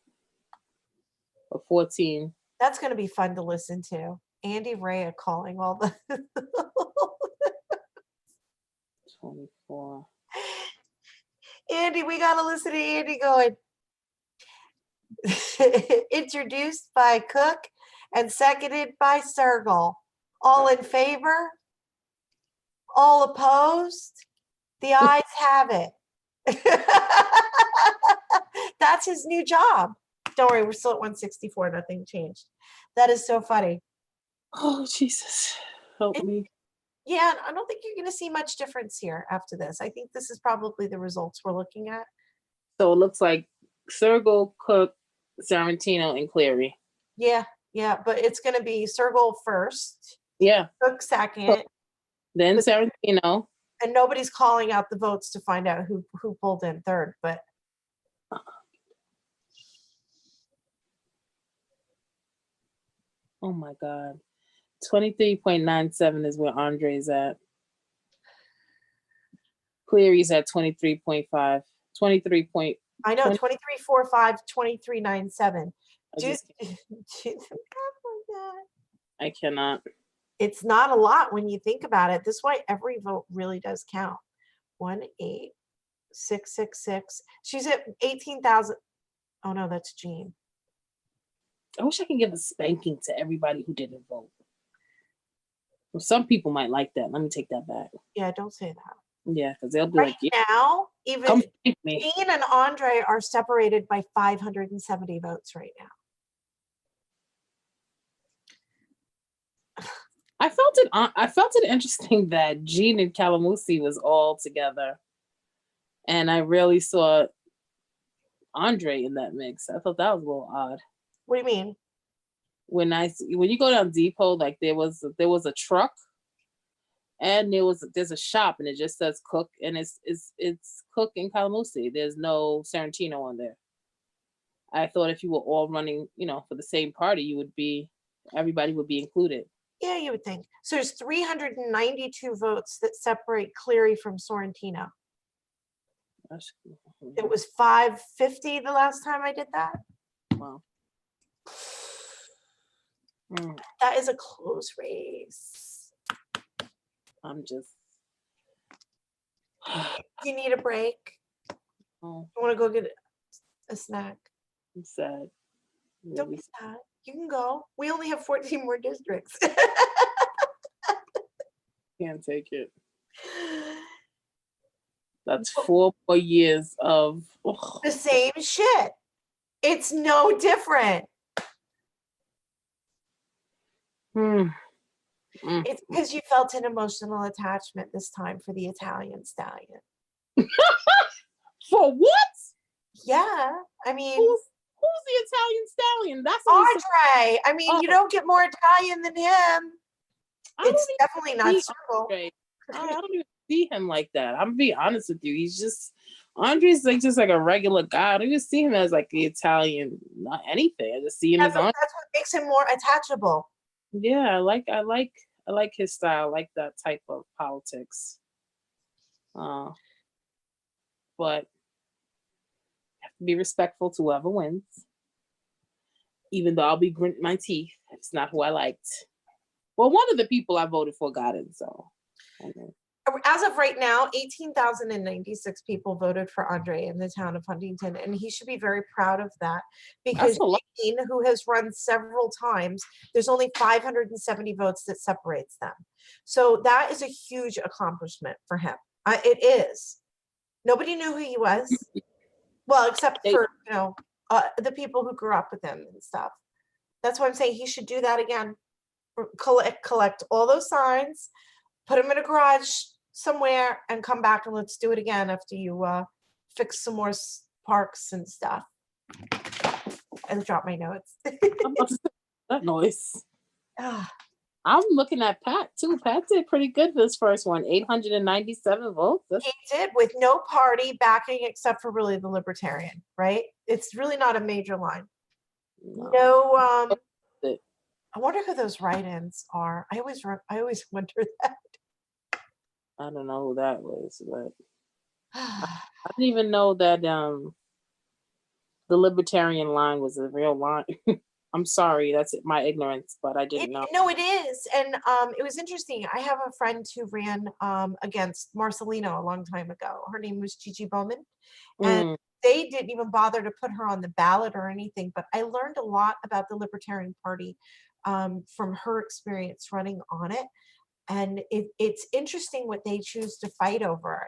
S2: for 14.
S1: That's going to be fun to listen to. Andy Rhea calling all the
S2: 24.
S1: Andy, we got to listen to Andy going. Introduced by Cook and seconded by Sergel. All in favor? All opposed? The ayes have it. That's his new job. Don't worry, we're still at 164. Nothing changed. That is so funny.
S2: Oh, Jesus. Help me.
S1: Yeah, I don't think you're going to see much difference here after this. I think this is probably the results we're looking at.
S2: So it looks like Sergel, Cook, Sorrentino, and Cleary.
S1: Yeah, but it's going to be Sergel first.
S2: Yeah.
S1: Cook second.
S2: Then Sorrentino.
S1: And nobody's calling out the votes to find out who pulled in third, but
S2: oh my God. 23.97 is where Andre's at. Cleary's at 23.5. 23 point.
S1: I know 23.45, 23.97.
S2: I cannot.
S1: It's not a lot when you think about it. This is why every vote really does count. 18666. She's at 18,000. Oh no, that's Jean.
S2: I wish I could give a spanking to everybody who didn't vote. Well, some people might like that. Let me take that back.
S1: Yeah, don't say that.
S2: Yeah, because they'll be
S1: right
S2: like, yeah,
S1: now, even
S2: me.
S1: Jean and Andre are separated by 570 votes right now.
S2: I felt it interesting that Jean and Calamusi was all together, and I rarely saw Andre in that mix. I thought that was a little odd.
S1: What do you mean?
S2: When you go down Depot, like there was a truck, and there's a shop, and it just says Cook, and it's Cook and Calamusi. There's no Sorrentino on there. I thought if you were all running, for the same party, everybody would be included.
S1: Yeah, you would think. So there's 392 votes that separate Cleary from Sorrentino. It was 550 the last time I did that.
S2: Wow.
S1: That is a close race.
S2: I'm just.
S1: You need a break?
S2: Oh.
S1: You want to go get a snack?
S2: I'm sad.
S1: Don't be sad. You can go. We only have 14 more districts.
S2: Can't take it. That's 4 more years of
S1: the same shit. It's no different. It's because you felt an emotional attachment this time for the Italian stallion.
S2: For what?
S1: Yeah, I mean,
S2: who's the Italian stallion? That's
S1: Andre. I mean, you don't get more Italian than him. It's definitely not Sergel.
S2: I don't even see him like that. I'm gonna be honest with you. Andre's just like a regular guy. I don't even see him as like the Italian, not anything. I just see him as Andre.
S1: That's what makes him more attachable.
S2: Yeah, I like his style. I like that type of politics. But have to be respectful to whoever wins. Even though I'll be gritting my teeth. It's not who I liked. Well, one of the people I voted for got in, so.
S1: As of right now, 18,096 people voted for Andre in the town of Huntington, and he should be very proud of that because Jean, who has run several times, there's only 570 votes that separates them. So that is a huge accomplishment for him. It is. Nobody knew who he was. Well, except for, the people who grew up with him and stuff. That's why I'm saying he should do that again. Collect all those signs, put them in a garage somewhere, and come back and let's do it again after you fix some more parks and stuff. And drop my notes.
S2: That noise. I'm looking at Pat too. Pat did pretty good this first one. 897 votes.
S1: He did, with no party backing except for really the Libertarian, right? It's really not a major line. No I wonder who those write-ins are. I always wonder that.
S2: I don't know who that was, but I didn't even know that the libertarian line was a real line. I'm sorry, that's my ignorance, but I didn't know.
S1: No, it is. And it was interesting. I have a friend who ran against Marcelino a long time ago. Her name was Gigi Bowman. And
S2: Mm,
S1: they didn't even bother to put her on the ballot or anything. But I learned a lot about the Libertarian Party from her experience running on it. And it's interesting what they choose to fight over.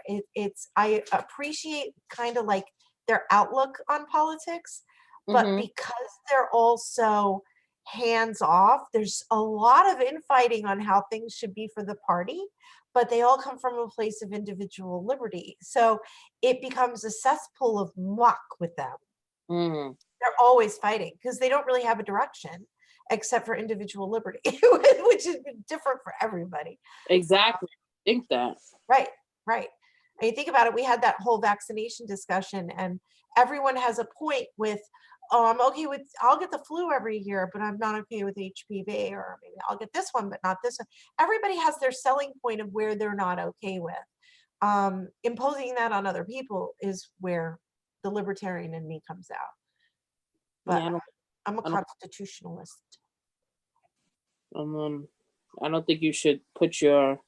S1: I appreciate kind of like their outlook on politics, but
S2: mhm,
S1: because they're also hands off, there's a lot of infighting on how things should be for the party, but they all come from a place of individual liberty. So it becomes a cesspool of muck with them.
S2: mm.
S1: They're always fighting because they don't really have a direction except for individual liberty, which is different for everybody.
S2: Exactly. I think that.
S1: Right, right. And you think about it, we had that whole vaccination discussion, and everyone has a point with, oh, I'm okay with, I'll get the flu every year, but I'm not okay with HPV, or maybe I'll get this one, but not this one. Everybody has their selling point of where they're not okay with. Imposing that on other people is where the libertarian in me comes out. But
S2: Yeah,
S1: I'm a
S2: I don't,
S1: constitutionalist.
S2: I don't think you should put your.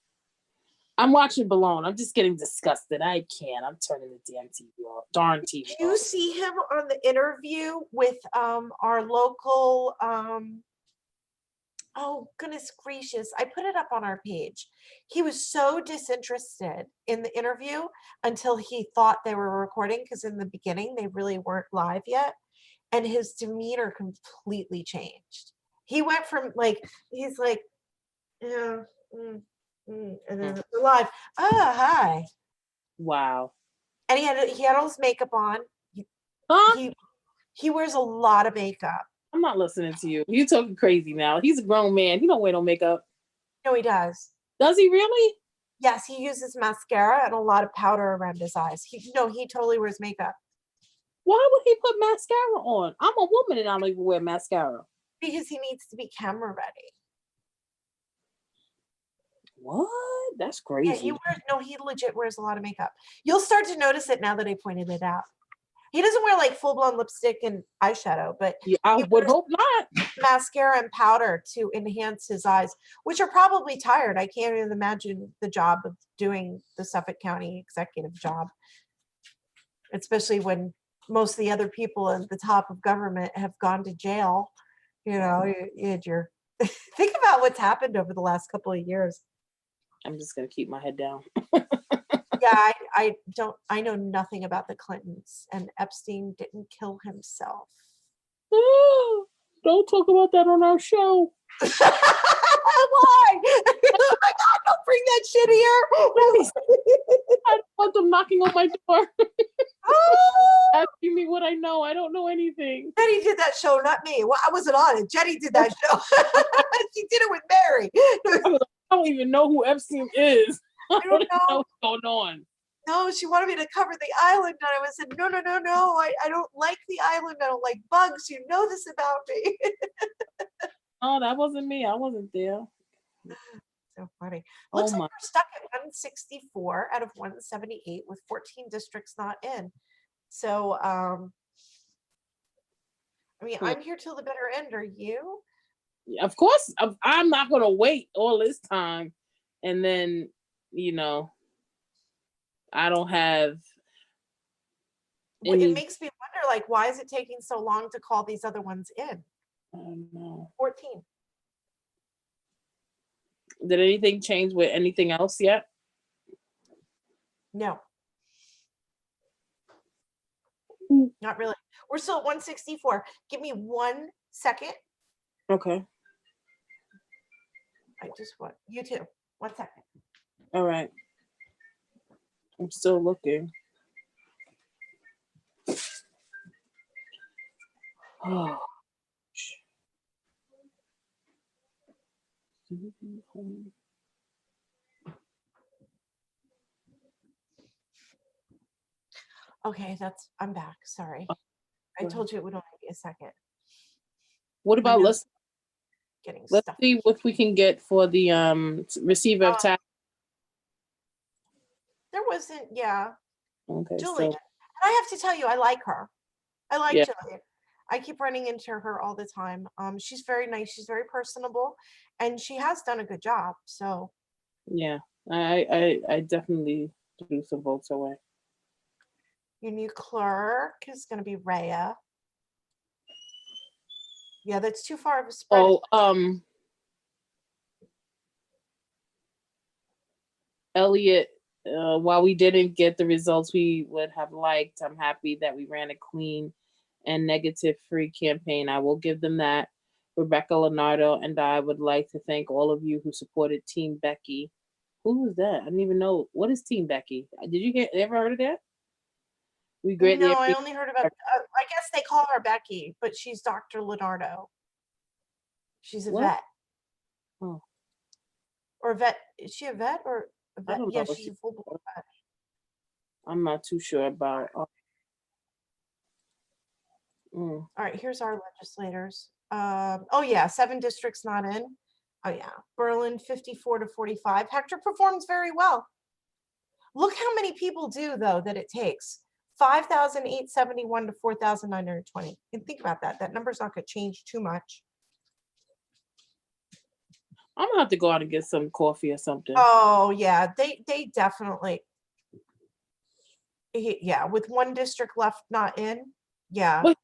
S2: I'm watching Balone. I'm just getting disgusted. I can't. I'm turning the damn TV off. Darn TV
S1: Did you
S2: off.
S1: see him on the interview with our local oh goodness gracious, I put it up on our page. He was so disinterested in the interview until he thought they were recording, because in the beginning they really weren't live yet, and his demeanor completely changed. He went from like, he's like, yeah, and then we're live. Oh, hi.
S2: Wow.
S1: And he had all his makeup on.
S2: Huh?
S1: He he wears a lot of makeup.
S2: I'm not listening to you. You talking crazy now. He's a grown man. He don't wear no makeup.
S1: No, he does.
S2: Does he really?
S1: Yes, he uses mascara and a lot of powder around his eyes. He totally wears makeup
S2: Why would he put mascara on? I'm a woman and I don't even wear mascara.
S1: because he needs to be camera ready.
S2: What? That's
S1: Yeah,
S2: crazy.
S1: he legit wears a lot of makeup. You'll start to notice it now that I pointed it out. He doesn't wear like full blown lipstick and eyeshadow, but
S2: Yeah, I
S1: he
S2: would
S1: wears
S2: hope not.
S1: mascara and powder to enhance his eyes, which are probably tired. I can't even imagine the job of doing the Suffolk County executive job, especially when most of the other people at the top of government have gone to jail. You had your think about what's happened over the last couple of years.
S2: I'm just gonna keep my head down.
S1: Yeah, I know nothing about the Clintons, and Epstein didn't kill himself.
S2: Don't talk about that on our show.
S1: Why? Oh my God, don't bring that shit here.
S2: I don't want them knocking on my door,
S1: Oh,
S2: asking me what I know. I don't know anything.
S1: Jenny did that show, not me. Well, I wasn't on it. Jenny did that show. She did it with Mary.
S2: I don't even know who Epstein is. I
S1: don't
S2: don't
S1: know.
S2: know what's going on.
S1: No, she wanted me to cover the island, and I said, no, no, no, no. I don't like the island. I don't like bugs. You know this about me.
S2: Oh, that wasn't me. I wasn't there.
S1: So funny.
S2: Oh
S1: Looks like
S2: my.
S1: we're stuck at 164 out of 178 with 14 districts not in. So, I mean, I'm here till the bitter end. Are you?
S2: Of course, I'm not gonna wait all this time, and then I don't have
S1: It
S2: any.
S1: makes me wonder, like, why is it taking so long to call these other ones in?
S2: I don't know.
S1: 14.
S2: Did anything change with anything else yet?
S1: No,
S2: Mm.
S1: not really. We're still at 164. Give me 1 second.
S2: Okay.
S1: I just want you too. 1 second.
S2: All right. I'm still looking. Oh.
S1: Okay, I'm back. Sorry. I told you it would only be a second.
S2: What about list?
S1: getting
S2: Let's
S1: stuff.
S2: see what we can get for the receiver of tax.
S1: There wasn't, yeah,
S2: Okay,
S1: Julian.
S2: so
S1: And I have to tell you, I like her. I like
S2: yeah,
S1: Jillian. I keep running into her all the time. She's very nice. She's very personable, and she has done a good job. So
S2: yeah. I definitely threw some votes away.
S1: your new clerk is going to be Rhea. Yeah, that's too far of a spread.
S2: Oh, Elliot, while we didn't get the results we would have liked, I'm happy that we ran a clean and negative free campaign. I will give them that. Rebecca Leonardo and I would like to thank all of you who supported Team Becky. Who was that? I didn't even know. What is Team Becky? Did you ever heard of that? We greatly
S1: No, I
S2: appreciate.
S1: only heard about, I guess they call her Becky, but she's Dr. Leonardo. She's a
S2: What?
S1: vet.
S2: Oh,
S1: Or a vet. Is she a vet or a
S2: I
S1: vet?
S2: don't
S1: Yeah,
S2: know if
S1: she's
S2: she.
S1: a full-blown vet.
S2: I'm not too sure about.
S1: All right, here's our legislators. Oh yeah, 7 districts not in. Oh yeah, Berlin 54 to 45. Hector performs very well. Look how many people do though that it takes. 5,871 to 4,920. And think about that. That number's not going to change too much.
S2: I'm gonna have to go out and get some coffee or something.
S1: Oh yeah, they definitely. Yeah, with 1 district left not in. Yeah.
S2: But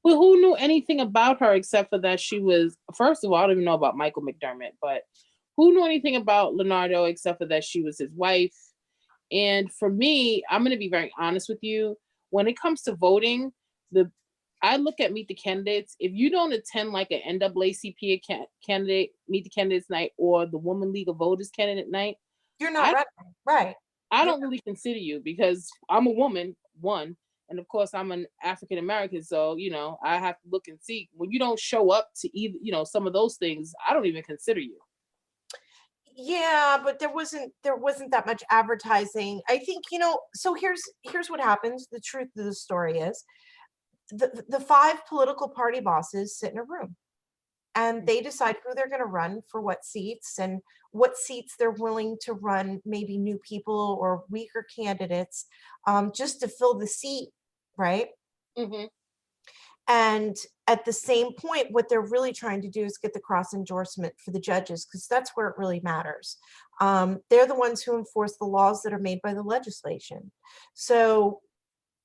S2: who knew anything about her except for that she was, first of all, I don't even know about Michael McDermott, but who knew anything about Leonardo except for that she was his wife? And for me, I'm going to be very honest with you. When it comes to voting, I look at Meet the Candidates. If you don't attend like an NAACP candidate, Meet the Candidates night, or the Woman League of Voters candidate night,
S1: You're not right.
S2: I don't really consider you because I'm a woman, one, and of course I'm an African American, so I have to look and see. When you don't show up to either, some of those things, I don't even consider you.
S1: Yeah, but there wasn't that much advertising. I think, so here's what happens. The truth of the story is the 5 political party bosses sit in a room and they decide who they're going to run for what seats and what seats they're willing to run, maybe new people or weaker candidates, just to fill the seat, right?
S2: Mm-hmm.
S1: And at the same point, what they're really trying to do is get the cross endorsement for the judges, because that's where it really matters. They're the ones who enforce the laws that are made by the legislation. So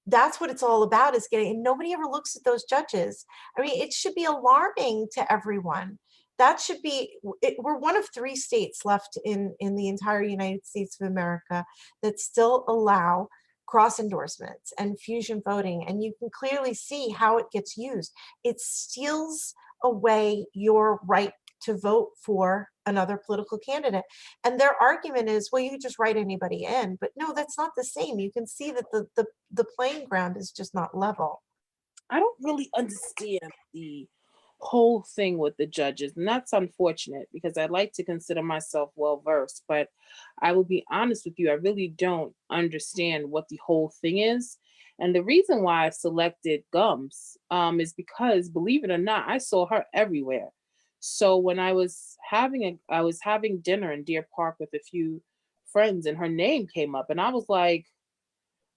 S1: that's what it's all about, is getting, and nobody ever looks at those judges. I mean, it should be alarming to everyone. That should be, we're one of 3 states left in the entire United States of America that still allow cross endorsements and fusion voting. And you can clearly see how it gets used. It steals away your right to vote for another political candidate. And their argument is, well, you can just write anybody in. But no, that's not the same. You can see that the playing ground is just not level.
S2: I don't really understand the whole thing with the judges, and that's unfortunate because I like to consider myself well versed, but I will be honest with you, I really don't understand what the whole thing is. And the reason why I selected Gums is because, believe it or not, I saw her everywhere. So when I was having dinner in Deer Park with a few friends, and her name came up, and I was like,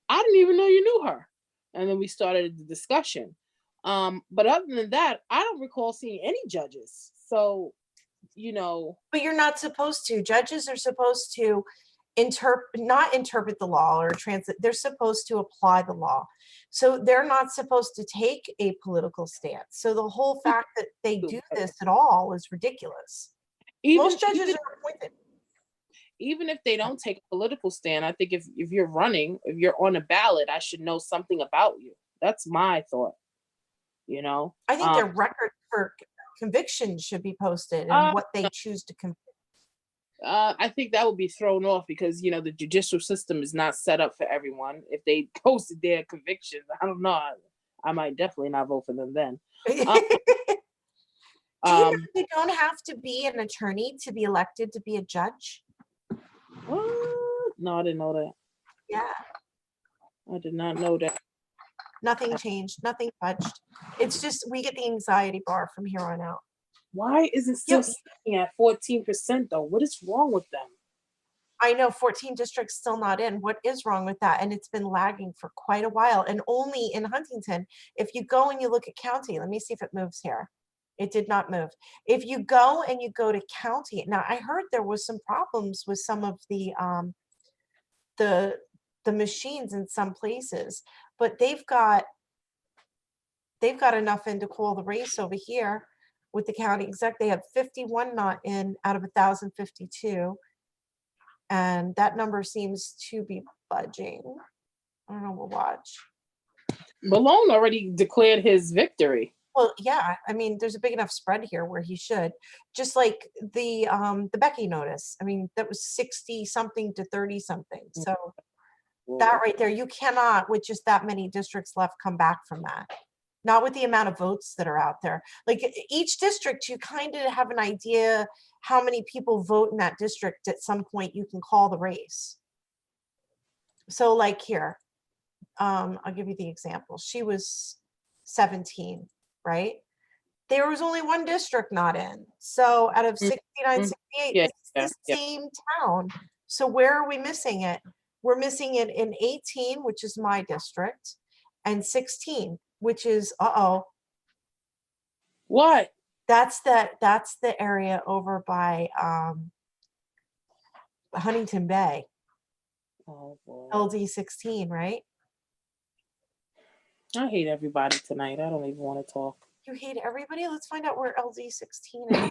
S2: I didn't even know you knew her. And then we started the discussion. But other than that, I don't recall seeing any judges. So,
S1: But you're not supposed to. Judges are supposed to not interpret the law or translate. They're supposed to apply the law. So they're not supposed to take a political stance. So the whole fact that they do this at all is ridiculous. Most judges are appointed.
S2: Even if they don't take a political stand, I think if you're running, if you're on a ballot, I should know something about you. That's my thought.
S1: I think their record for convictions should be posted and what they choose to convict.
S2: I think that would be thrown off because the judicial system is not set up for everyone. If they posted their convictions, I don't know. I might definitely not vote for them then.
S1: Do you know you don't have to be an attorney to be elected to be a judge?
S2: What? No, I didn't know that.
S1: Yeah.
S2: I did not know that.
S1: Nothing changed. Nothing budged. It's just we get the anxiety bar from here on out.
S2: Why is it still sitting at 14% though? What is wrong with them?
S1: I know 14 districts still not in. What is wrong with that? And it's been lagging for quite a while. And only in Huntington, if you go and you look at county, let me see if it moves here. It did not move. If you go and you go to county, now I heard there was some problems with some of the machines in some places, but they've got enough in to call the race over here with the county exec. They have 51 not in out of 1,052. And that number seems to be budging. I don't know, we'll watch.
S2: Malone already declared his victory.
S1: Well, yeah, I mean, there's a big enough spread here where he should. Just like the Becky notice. I mean, that was 60 something to 30 something. So that right there, you cannot, with just that many districts left, come back from that. Not with the amount of votes that are out there. Like each district, you kind of have an idea how many people vote in that district. At some point, you can call the race. So like here, I'll give you the example. She was 17, right? There was only one district not in. So out of 69, 68, it's the same town. So where are we missing it? We're missing it in 18, which is my district, and 16, which is,
S2: what?
S1: That's the area over by Huntington Bay.
S2: Oh boy.
S1: LD 16, right?
S2: I hate everybody tonight. I don't even want to talk.
S1: You hate everybody? Let's find out where LD 16 is.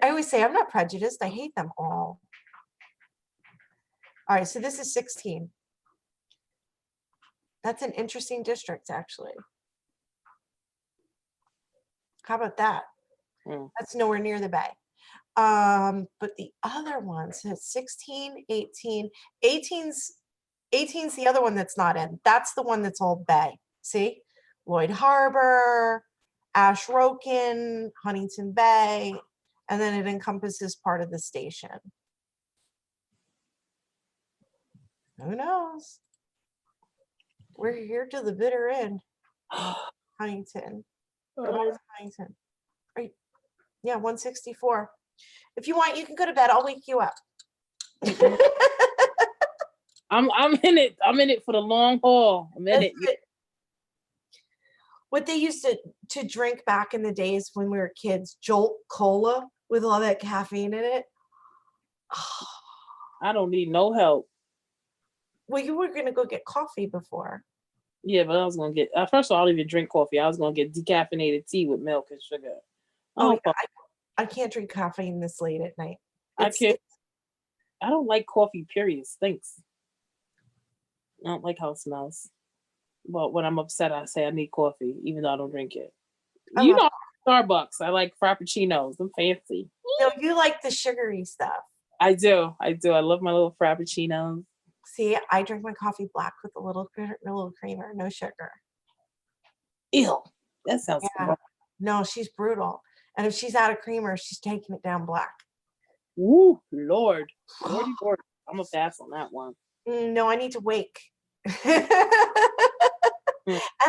S1: I always say I'm not prejudiced. I hate them all. All right, so this is 16. That's an interesting district, actually. How about that? That's nowhere near the bay. But the other ones, so 16, 18, 18's the other one that's not in. That's the one that's all bay. See? Lloyd Harbor, Ashroken, Huntington Bay, and then it encompasses part of the station. Who knows? We're here to the bitter end. Huntington. Huntington. Right. Yeah, 164. If you want, you can go to bed. I'll wake you up.
S2: I'm in it. I'm in it for the long haul. I'm in it.
S1: What they used to drink back in the days when we were kids, Jolt Cola with all that caffeine in it.
S2: I don't need no help.
S1: Well, you were gonna go get coffee before.
S2: Yeah, but I was gonna get. First of all, I don't even drink coffee. I was gonna get decaffeinated tea with milk and sugar.
S1: Oh, yeah, I can't drink caffeine this late at night.
S2: I can't. I don't like coffee. Period. It stinks. I don't like how it smells. But when I'm upset, I say I need coffee, even though I don't drink it. You know, Starbucks. I like frappuccinos. I'm fancy.
S1: No, you like the sugary stuff.
S2: I do. I love my little frappuccinos.
S1: See, I drink my coffee black with a little creamer, no sugar.
S2: Ew, that sounds
S1: good. No, she's brutal. And if she's out of creamer, she's taking it down black.
S2: Woo, Lord. Lordy, Lord. I'm going to pass on that one.
S1: No, I need to wake. And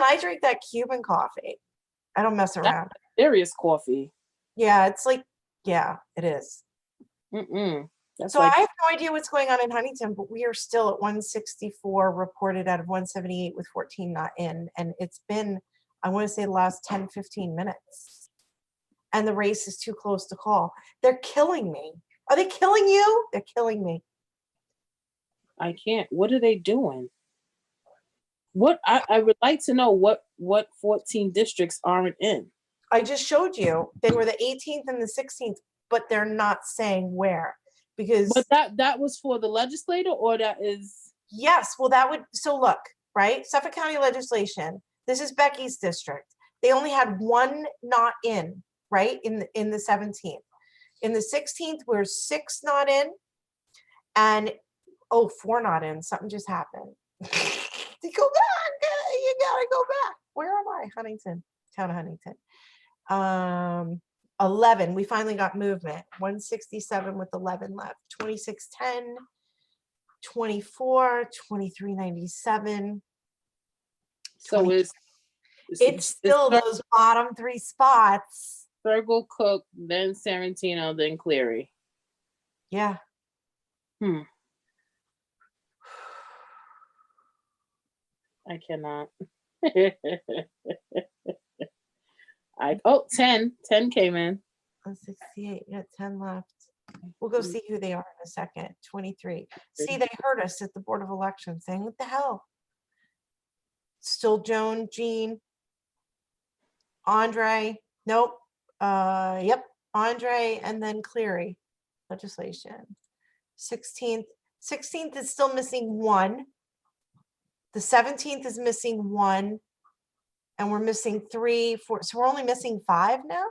S1: I drink that Cuban coffee. I don't mess around.
S2: Serious coffee.
S1: Yeah, it's like, yeah, it is. So I have no idea what's going on in Huntington, but we are still at 164 reported out of 178 with 14 not in. And it's been, I want to say, the last 10, 15 minutes. And the race is too close to call. They're killing me. Are they killing you? They're killing me.
S2: I can't. What are they doing? What I would like to know what 14 districts aren't in.
S1: I just showed you. They were the 18th and the 16th, but they're not saying where. But
S2: that was for the legislator, or that is?
S1: Yes, well that would, so look, right? Suffolk County legislation, this is Becky's district. They only had one not in, right? In the 17th. In the 16th, we're 6 not in, and 4 not in. Something just happened. You go back, you gotta go back. Where am I? Huntington, town of Huntington. 11, we finally got movement. 167 with 11 left. 2610, 24, 2397.
S2: So
S1: It's still those bottom 3 spots.
S2: Thurgood, Cook, then Sarantino, then Cleary.
S1: Yeah.
S2: I cannot. 10 came in.
S1: 68, yeah, 10 left. We'll go see who they are in a second. 23. See, they heard us at the Board of Elections saying, what the hell? Still Joan, Jean, Andre, nope. Yep, Andre, and then Cleary. Legislation. 16th is still missing 1. The 17th is missing 1. And we're missing 3, 4. So we're only missing 5 now?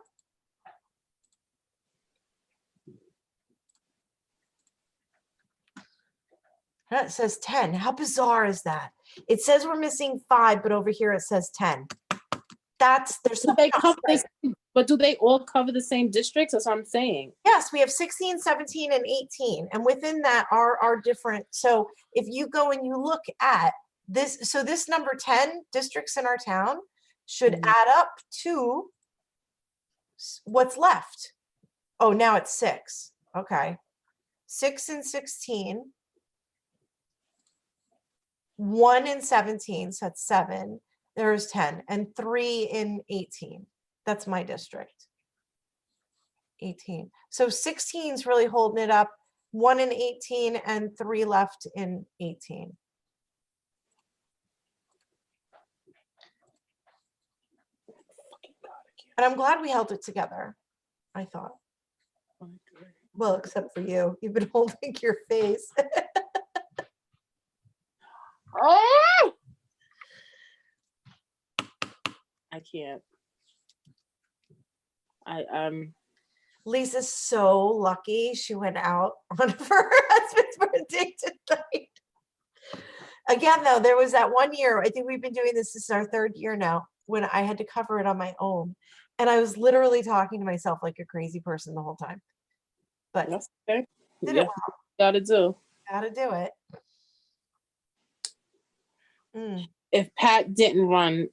S1: It says 10. How bizarre is that? It says we're missing 5, but over here it says 10. There's something else, right?
S2: But do they all cover the same districts? That's what I'm saying.
S1: Yes, we have 16, 17, and 18. And within that are different. So if you go and you look at this, so this number 10 districts in our town should add up to what's left. Oh, now it's 6. Okay. 6 and 16. 1 in 17, so that's 7. There's 10, and 3 in 18. That's my district. 18. So 16 is really holding it up. 1 in 18 and 3 left in 18. And I'm glad we held it together, I thought. Well, except for you. You've been holding your face.
S2: Oh! I can't.
S1: Lisa's so lucky she went out on her husband's birthday tonight. Again, though, there was that one year, I think we've been doing this is our 3rd year now, when I had to cover it on my own. And I was literally talking to myself like a crazy person the whole time. But
S2: that's okay.
S1: Did it well.
S2: Gotta do
S1: it.
S2: If Pat didn't run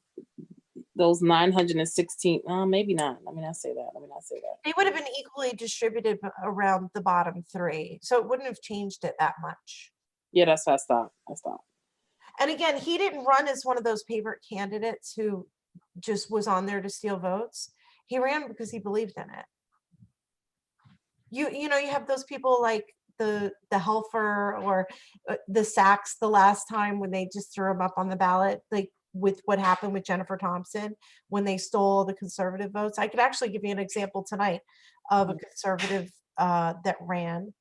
S2: those 916, maybe not. Let me not say that.
S1: They would have been equally distributed around the bottom 3. So it wouldn't have changed it that much.
S2: Yeah, that's why I stopped.
S1: And again, he didn't run as one of those favorite candidates who just was on there to steal votes. He ran because he believed in it. You know, you have those people like the Helfer or the Sachs the last time when they just threw him up on the ballot, like with what happened with Jennifer Thompson when they stole the conservative votes. I could actually give you an example tonight of a conservative that ran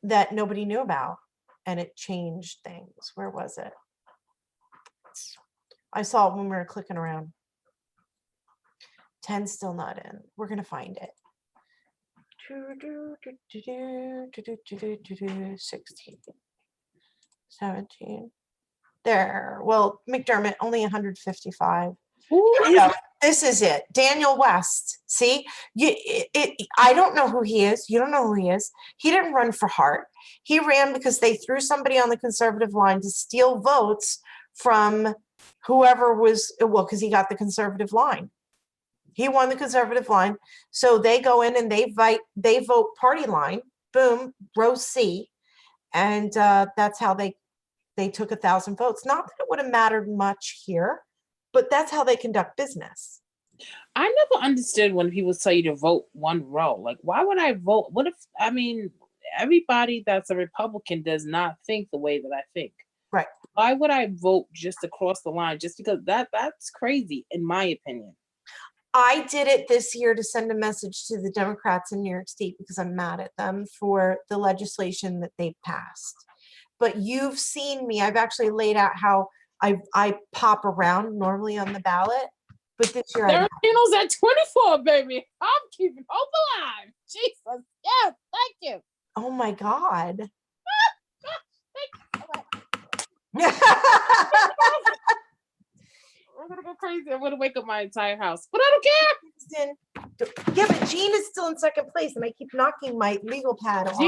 S1: that nobody knew about, and it changed things. Where was it? I saw it when we were clicking around. 10 still not in. We're gonna find it. 16, 17. There. Well, McDermott only 155. This is it. Daniel West. See, I don't know who he is. You don't know who he is. He didn't run for Hart. He ran because they threw somebody on the conservative line to steal votes from whoever was, well, because he got the conservative line. He won the conservative line. So they go in and they vote party line. Boom, row C. And that's how they took 1,000 votes. Not that it would have mattered much here, but that's how they conduct business.
S2: I never understood when people tell you to vote one row. Like, why would I vote? What if, I mean, everybody that's a Republican does not think the way that I think.
S1: Right.
S2: Why would I vote just across the line? Just because that's crazy, in my opinion.
S1: I did it this year to send a message to the Democrats in New York State because I'm mad at them for the legislation that they passed. But you've seen me. I've actually laid out how I pop around normally on the ballot. But this year,
S2: Sarantino's at 24, baby. I'm keeping hope alive. Jesus, yes, thank you.
S1: Oh my God.
S2: I'm gonna go crazy. I'm gonna wake up my entire house, but I don't care.
S1: Yeah, but Gene is still in second place, and I keep knocking my legal pad off.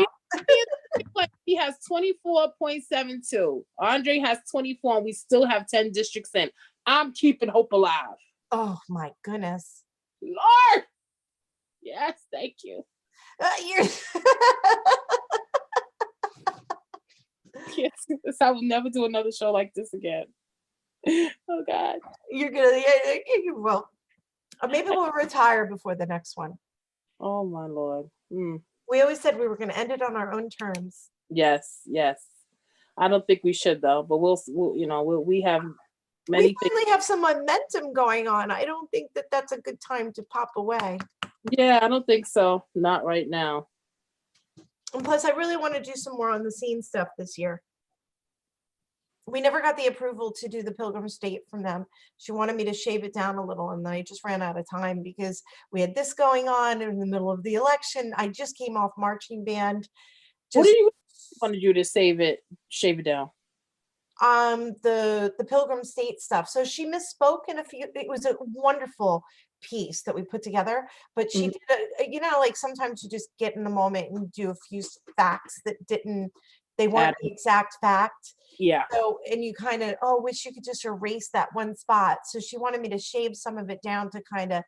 S2: He has 24.72. Andre has 24, and we still have 10 districts in. I'm keeping hope alive.
S1: Oh my goodness.
S2: Lord. Yes, thank you.
S1: You're
S2: Yes, I will never do another show like this again. Oh God.
S1: you're gonna yeah, you will. Maybe we'll retire before the next one.
S2: Oh my Lord.
S1: We always said we were going to end it on our own terms.
S2: Yes, yes. I don't think we should though, but we have
S1: We
S2: many things.
S1: finally have some momentum going on. I don't think that that's a good time to pop away.
S2: Yeah, I don't think so. Not right now.
S1: And plus, I really want to do some more on the scene stuff this year. We never got the approval to do the Pilgrim State from them. She wanted me to shave it down a little, and then I just ran out of time because we had this going on in the middle of the election. I just came off marching band.
S2: What do
S1: Just
S2: you wanted you to shave it down?
S1: the Pilgrim State stuff. So she misspoke in a few. It was a wonderful piece that we put together, but she did like sometimes you just get in the moment and do a few facts that they weren't the exact fact.
S2: Yeah.
S1: So, and you kind of, wish you could just erase that one spot. So she wanted me to shave some of it down to kind of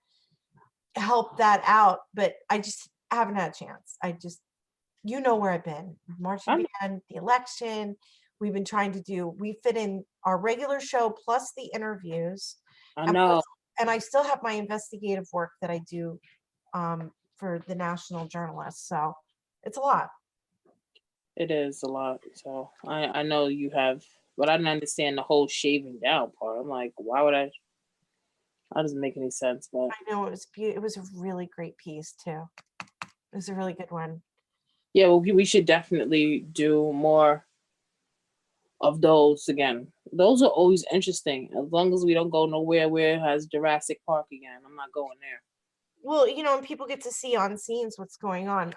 S1: help that out, but I just haven't had a chance. You know where I've been. Marching band, the election. We've been trying to we fit in our regular show plus the interviews.
S2: I know.
S1: And I still have my investigative work that I do for the National Journalist. So it's a lot.
S2: It is a lot. So I know you have, but I didn't understand the whole shaving down part. I'm like, why would I? That doesn't make any sense. But
S1: I know it was beautiful. It was a really great piece too. It was a really good one.
S2: Yeah, well, we should definitely do more of those again. Those are always interesting. As long as we don't go nowhere where it has Jurassic Park again, I'm not going there.
S1: Well, and people get to see on scenes what's going on.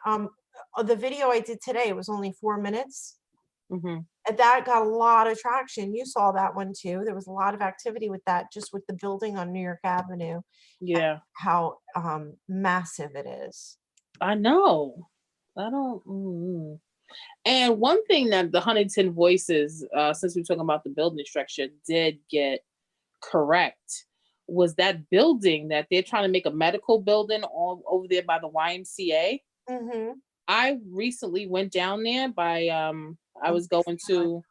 S1: The video I did today was only 4 minutes.
S2: Mm-hmm.
S1: And that got a lot of traction. You saw that one too. There was a lot of activity with that, just with the building on New York Avenue.
S2: Yeah.
S1: How massive it is.
S2: I know. I don't. And one thing that the Huntington Voices, since we're talking about the building structure, did get correct was that building that they're trying to make a medical building all over there by the YMCA.
S1: Mm-hmm.
S2: I recently went down there by I was going to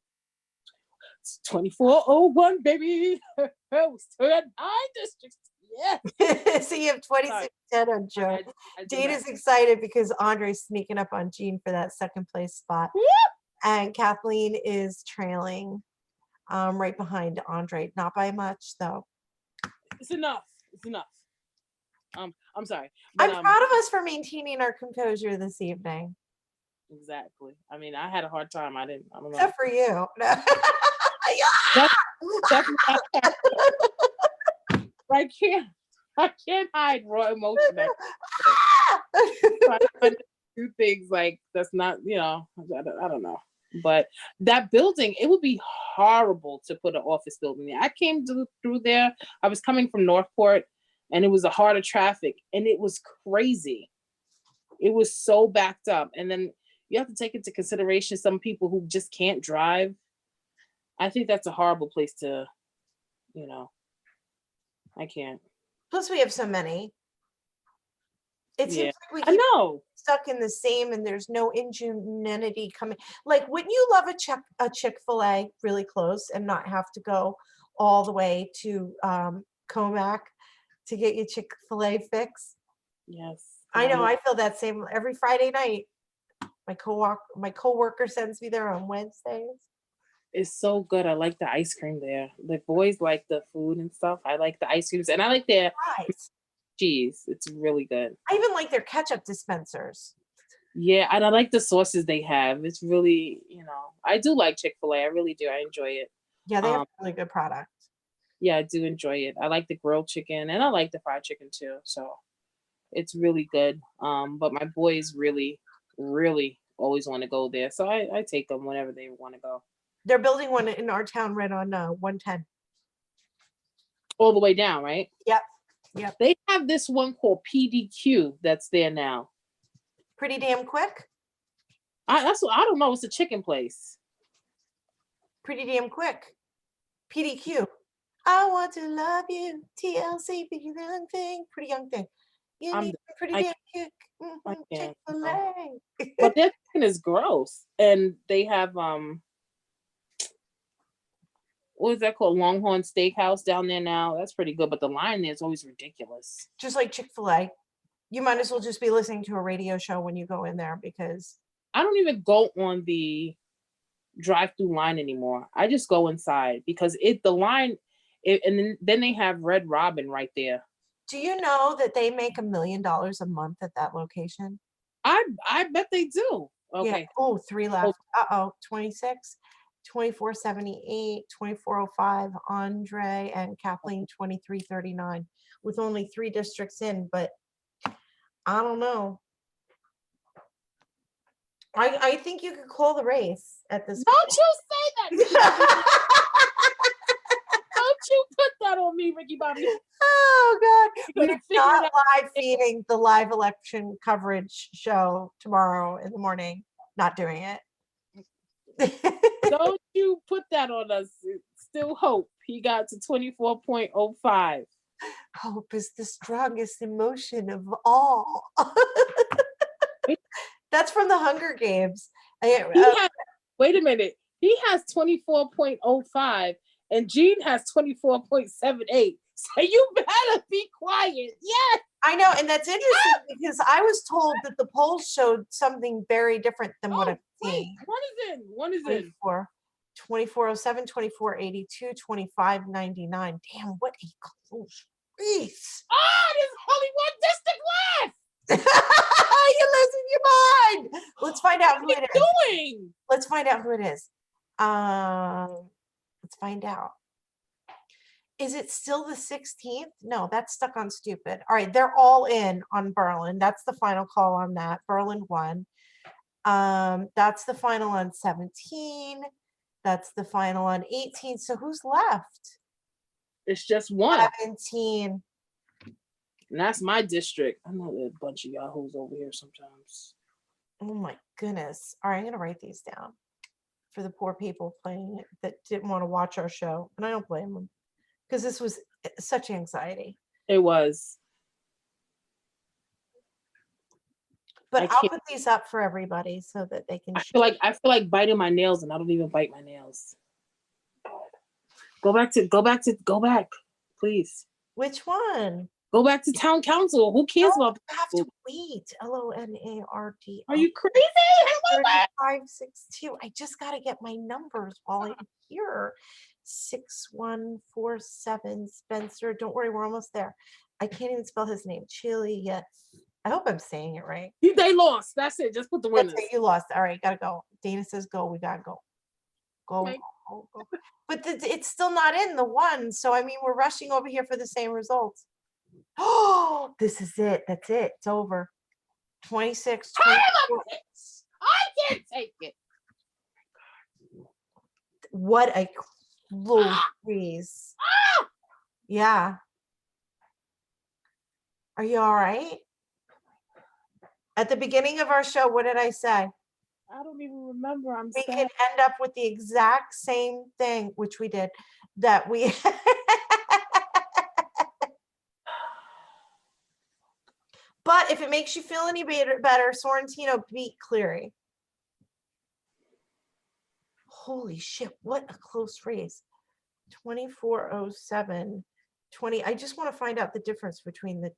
S2: 2401, baby. District. Yeah.
S1: So you have 2610 on Joe. Dana's excited because Andre's sneaking up on Jean for that second place spot. And Kathleen is trailing right behind Andre. Not by much, though.
S2: It's enough. It's enough. I'm sorry.
S1: But, I'm proud of us for maintaining our composure this evening.
S2: Exactly. I mean, I had a hard time. I don't know.
S1: Except for you.
S2: I can't hide raw emotion. I do things like that's not, I don't know. But that building, it would be horrible to put an office building there. I came through there. I was coming from Northport, and it was a heart of traffic, and it was crazy. It was so backed up. And then you have to take into consideration some people who just can't drive. I think that's a horrible place to, I can't.
S1: Plus, we have so many. It seems like we
S2: keep
S1: stuck in the same, and there's no ingenuity coming. Like, wouldn't you love a Chick-fil-A really close and not have to go all the way to Comac to get your Chick-fil-A fix?
S2: Yes.
S1: I know. I feel that same every Friday night. My coworker sends me there on Wednesdays.
S2: It's so good. I like the ice cream there. The boys like the food and stuff. I like the ice creams, and I like their cheese. It's really good.
S1: I even like their ketchup dispensers.
S2: Yeah, and I like the sauces they have. It's really, I do like Chick-fil-A. I really do. I enjoy it.
S1: Yeah, they have a really good product.
S2: Yeah, I do enjoy it. I like the grilled chicken, and I like the fried chicken too. So it's really good. But my boys really, really always want to go there. So I take them whenever they want to go.
S1: They're building one in our town right on 110.
S2: All the way down, right?
S1: Yep.
S2: They have this one called PDQ that's there now.
S1: Pretty damn quick.
S2: I don't know. It's a chicken place.
S1: Pretty damn quick. PDQ. I want to love you. TLC, pretty young thing. Pretty young thing. You
S2: I'm
S1: need a pretty
S2: I
S1: damn kick.
S2: I can't. No.
S1: Chick-fil-A.
S2: But their chicken is gross, and they have what is that called? Longhorn Steakhouse down there now. That's pretty good, but the line there is always ridiculous.
S1: Just like Chick-fil-A. You might as well just be listening to a radio show when you go in there because
S2: I don't even go on the drive-through line anymore. I just go inside because the line, and then they have Red Robin right there.
S1: do you know that they make $1 million a month at that location?
S2: I bet they do. Okay.
S1: Yeah. Oh, 3 left. 26, 2478, 2405, Andre and Kathleen 2339 with only 3 districts in, but I don't know. I think you could call the race at this
S2: Don't you say that. Don't you put that on me, Ricky Bobby.
S1: Oh God,
S2: You're
S1: we're
S2: gonna figure it
S1: not
S2: out.
S1: live feeding the live election coverage show tomorrow in the morning. Not doing it.
S2: Don't you put that on us. Still hope. He got to 24.05.
S1: Hope is the strongest emotion of all. That's from the Hunger Games.
S2: Wait a minute. He has 24.05 and Gene has 24.78. So you better be quiet. Yes.
S1: I know, and that's interesting because I was told that the polls showed something very different than what I'm seeing.
S2: One is in.
S1: 2407, 2482, 2599. Damn, what a close race.
S2: There's only one district left.
S1: You're losing your mind. Let's find out who it is.
S2: Doing?
S1: Let's find out who it is. Let's find out. Is it still the 16th? No, that's stuck on stupid. All right, they're all in on Berlin. That's the final call on that. Berlin won. That's the final on 17. That's the final on 18. So who's left?
S2: It's just one.
S1: 17.
S2: And that's my district. I know there's a bunch of yahoos over here sometimes.
S1: Oh my goodness. All right, I'm going to write these down for the poor people playing it that didn't want to watch our show. And I don't blame them because this was such anxiety.
S2: It was.
S1: But I'll put these up for everybody so that they can.
S2: I feel like biting my nails, and I don't even bite my nails. Go back, please.
S1: Which one?
S2: Go back to town council. Who cares about?
S1: I have to wait. LONARD.
S2: Are you crazy?
S1: 3562. I just got to get my numbers while I'm here. 6147 Spencer. Don't worry, we're almost there. I can't even spell his name. Chili. Yes. I hope I'm saying it right.
S2: They lost. That's it. Just put the winners.
S1: You lost. All right, gotta go. Dana says go. We gotta go. Go. But it's still not in the one. So I mean, we're rushing over here for the same results. Oh, this is it. That's it. It's over. 26. 24.
S2: I can't take it.
S1: What a close freeze. Yeah. Are you all right? At the beginning of our show, what did I say?
S2: I don't even remember.
S1: We can end up with the exact same thing, which we did, that we But if it makes you feel any better, Sorrentino beat Cleary. Holy shit, what a close race. 2407, 20. I just want to find out the difference between the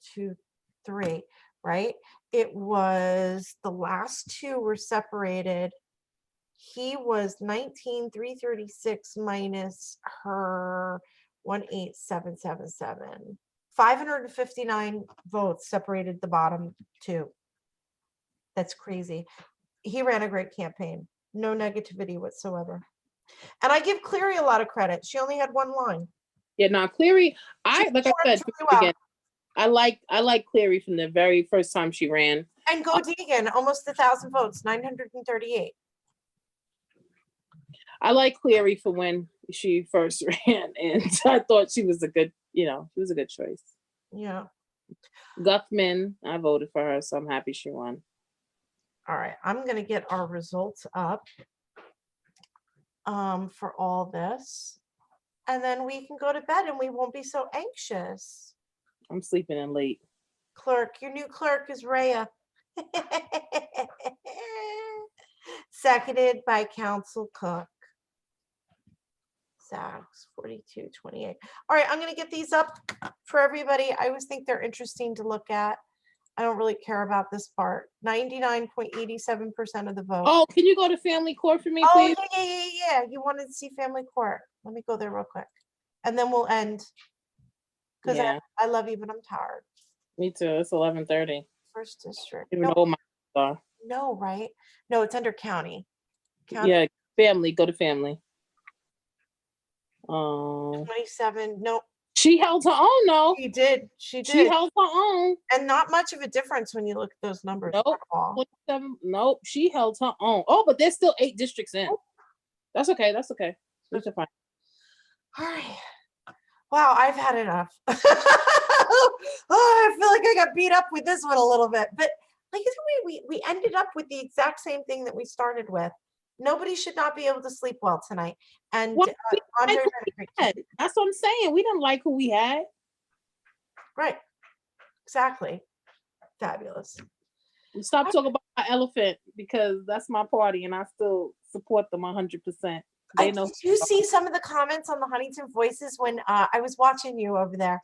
S1: 2-3, right? It was the last two were separated. He was 19,336 minus her 18777. 559 votes separated the bottom two. That's crazy. He ran a great campaign. No negativity whatsoever. And I give Cleary a lot of credit. She only had one line.
S2: Yeah, now Cleary, I said again, I like Cleary from the very first time she ran.
S1: And Go Deegan, almost 1,000 votes, 938.
S2: I like Cleary for when she first ran, and I thought she was a good, she was a good choice.
S1: Yeah.
S2: Guthman, I voted for her, so I'm happy she won.
S1: All right, I'm going to get our results up for all this. and then we can go to bed and we won't be so anxious.
S2: I'm sleeping in late.
S1: Clerk, your new clerk is Rhea. Seconded by Council Cook. Sacks 4228. All right, I'm gonna get these up for everybody. I always think they're interesting to look at. I don't really care about this part. 99.87% of the vote.
S2: Oh, can you go to family court for me,
S1: Oh,
S2: please?
S1: yeah. You wanted to see family court. Let me go there real quick. And then we'll end. Because
S2: Yeah,
S1: I love you, but I'm tired.
S2: me too. It's 11:30.
S1: First district.
S2: Even though my
S1: No, right? No, it's under county.
S2: yeah, family. Go to family.
S1: 27. No,
S2: She held her own, though.
S1: she did.
S2: She held her own.
S1: And not much of a difference when you look at those numbers.
S2: Nope.
S1: At all.
S2: 27. Nope. She held her own. Oh, but there's still 8 districts in. That's okay. That's okay. We should find.
S1: All right. Wow, I've had enough. Oh, I feel like I got beat up with this one a little bit, but like we ended up with the exact same thing that we started with. Nobody should not be able to sleep well tonight. And
S2: Well,
S1: Andre,
S2: that's what I'm saying. We didn't like who we had.
S1: right? Exactly. Fabulous.
S2: Stop talking about my elephant because that's my party, and I still support them 100%. They know.
S1: Did you see some of the comments on the Huntington Voices when I was watching you over there?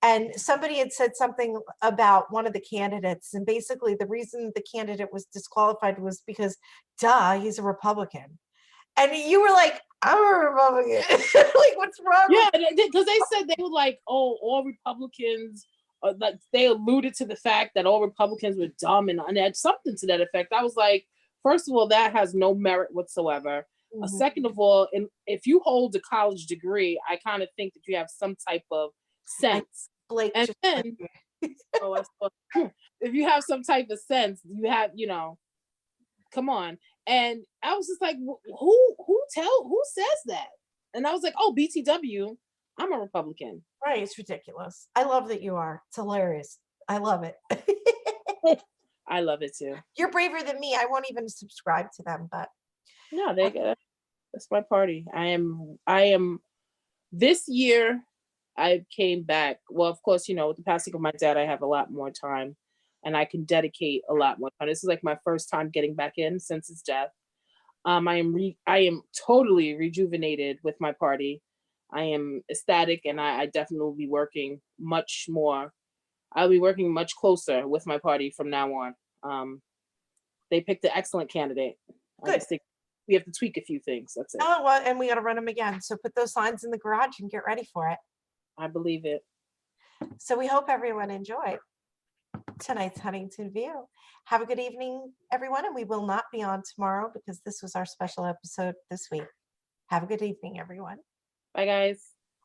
S1: And somebody had said something about one of the candidates, and basically the reason the candidate was disqualified was because, duh, he's a Republican. And you were like, I'm a Republican. Like, what's wrong?
S2: Yeah, because they said they were like, oh, all Republicans, like they alluded to the fact that all Republicans were dumb and had something to that effect. I was like, first of all, that has no merit whatsoever. Second of all, if you hold a college degree, I kind of think that you have some type of sense.
S1: Blake
S2: and then, if you have some type of sense, you have, come on. And I was just like, who says that? And I was like, oh, BTW, I'm a Republican.
S1: Right, it's ridiculous. I love that you are. It's hilarious. I love it.
S2: I love it too.
S1: You're braver than me. I won't even subscribe to them, but
S2: no, that's my party. I am this year I came back. Well, of course, with the passing of my dad, I have a lot more time and I can dedicate a lot more time. This is like my first time getting back in since his death. I am totally rejuvenated with my party. I am ecstatic, and I definitely will be working much more. I'll be working much closer with my party from now on. They picked an excellent candidate.
S1: Good.
S2: I just think we have to tweak a few things. That's it.
S1: Oh, well, and we got to run them again. So put those signs in the garage and get ready for it.
S2: I believe it.
S1: So we hope everyone enjoyed tonight's Huntington View. Have a good evening, everyone, and we will not be on tomorrow because this was our special episode this week. Have a good evening, everyone.
S2: Bye, guys.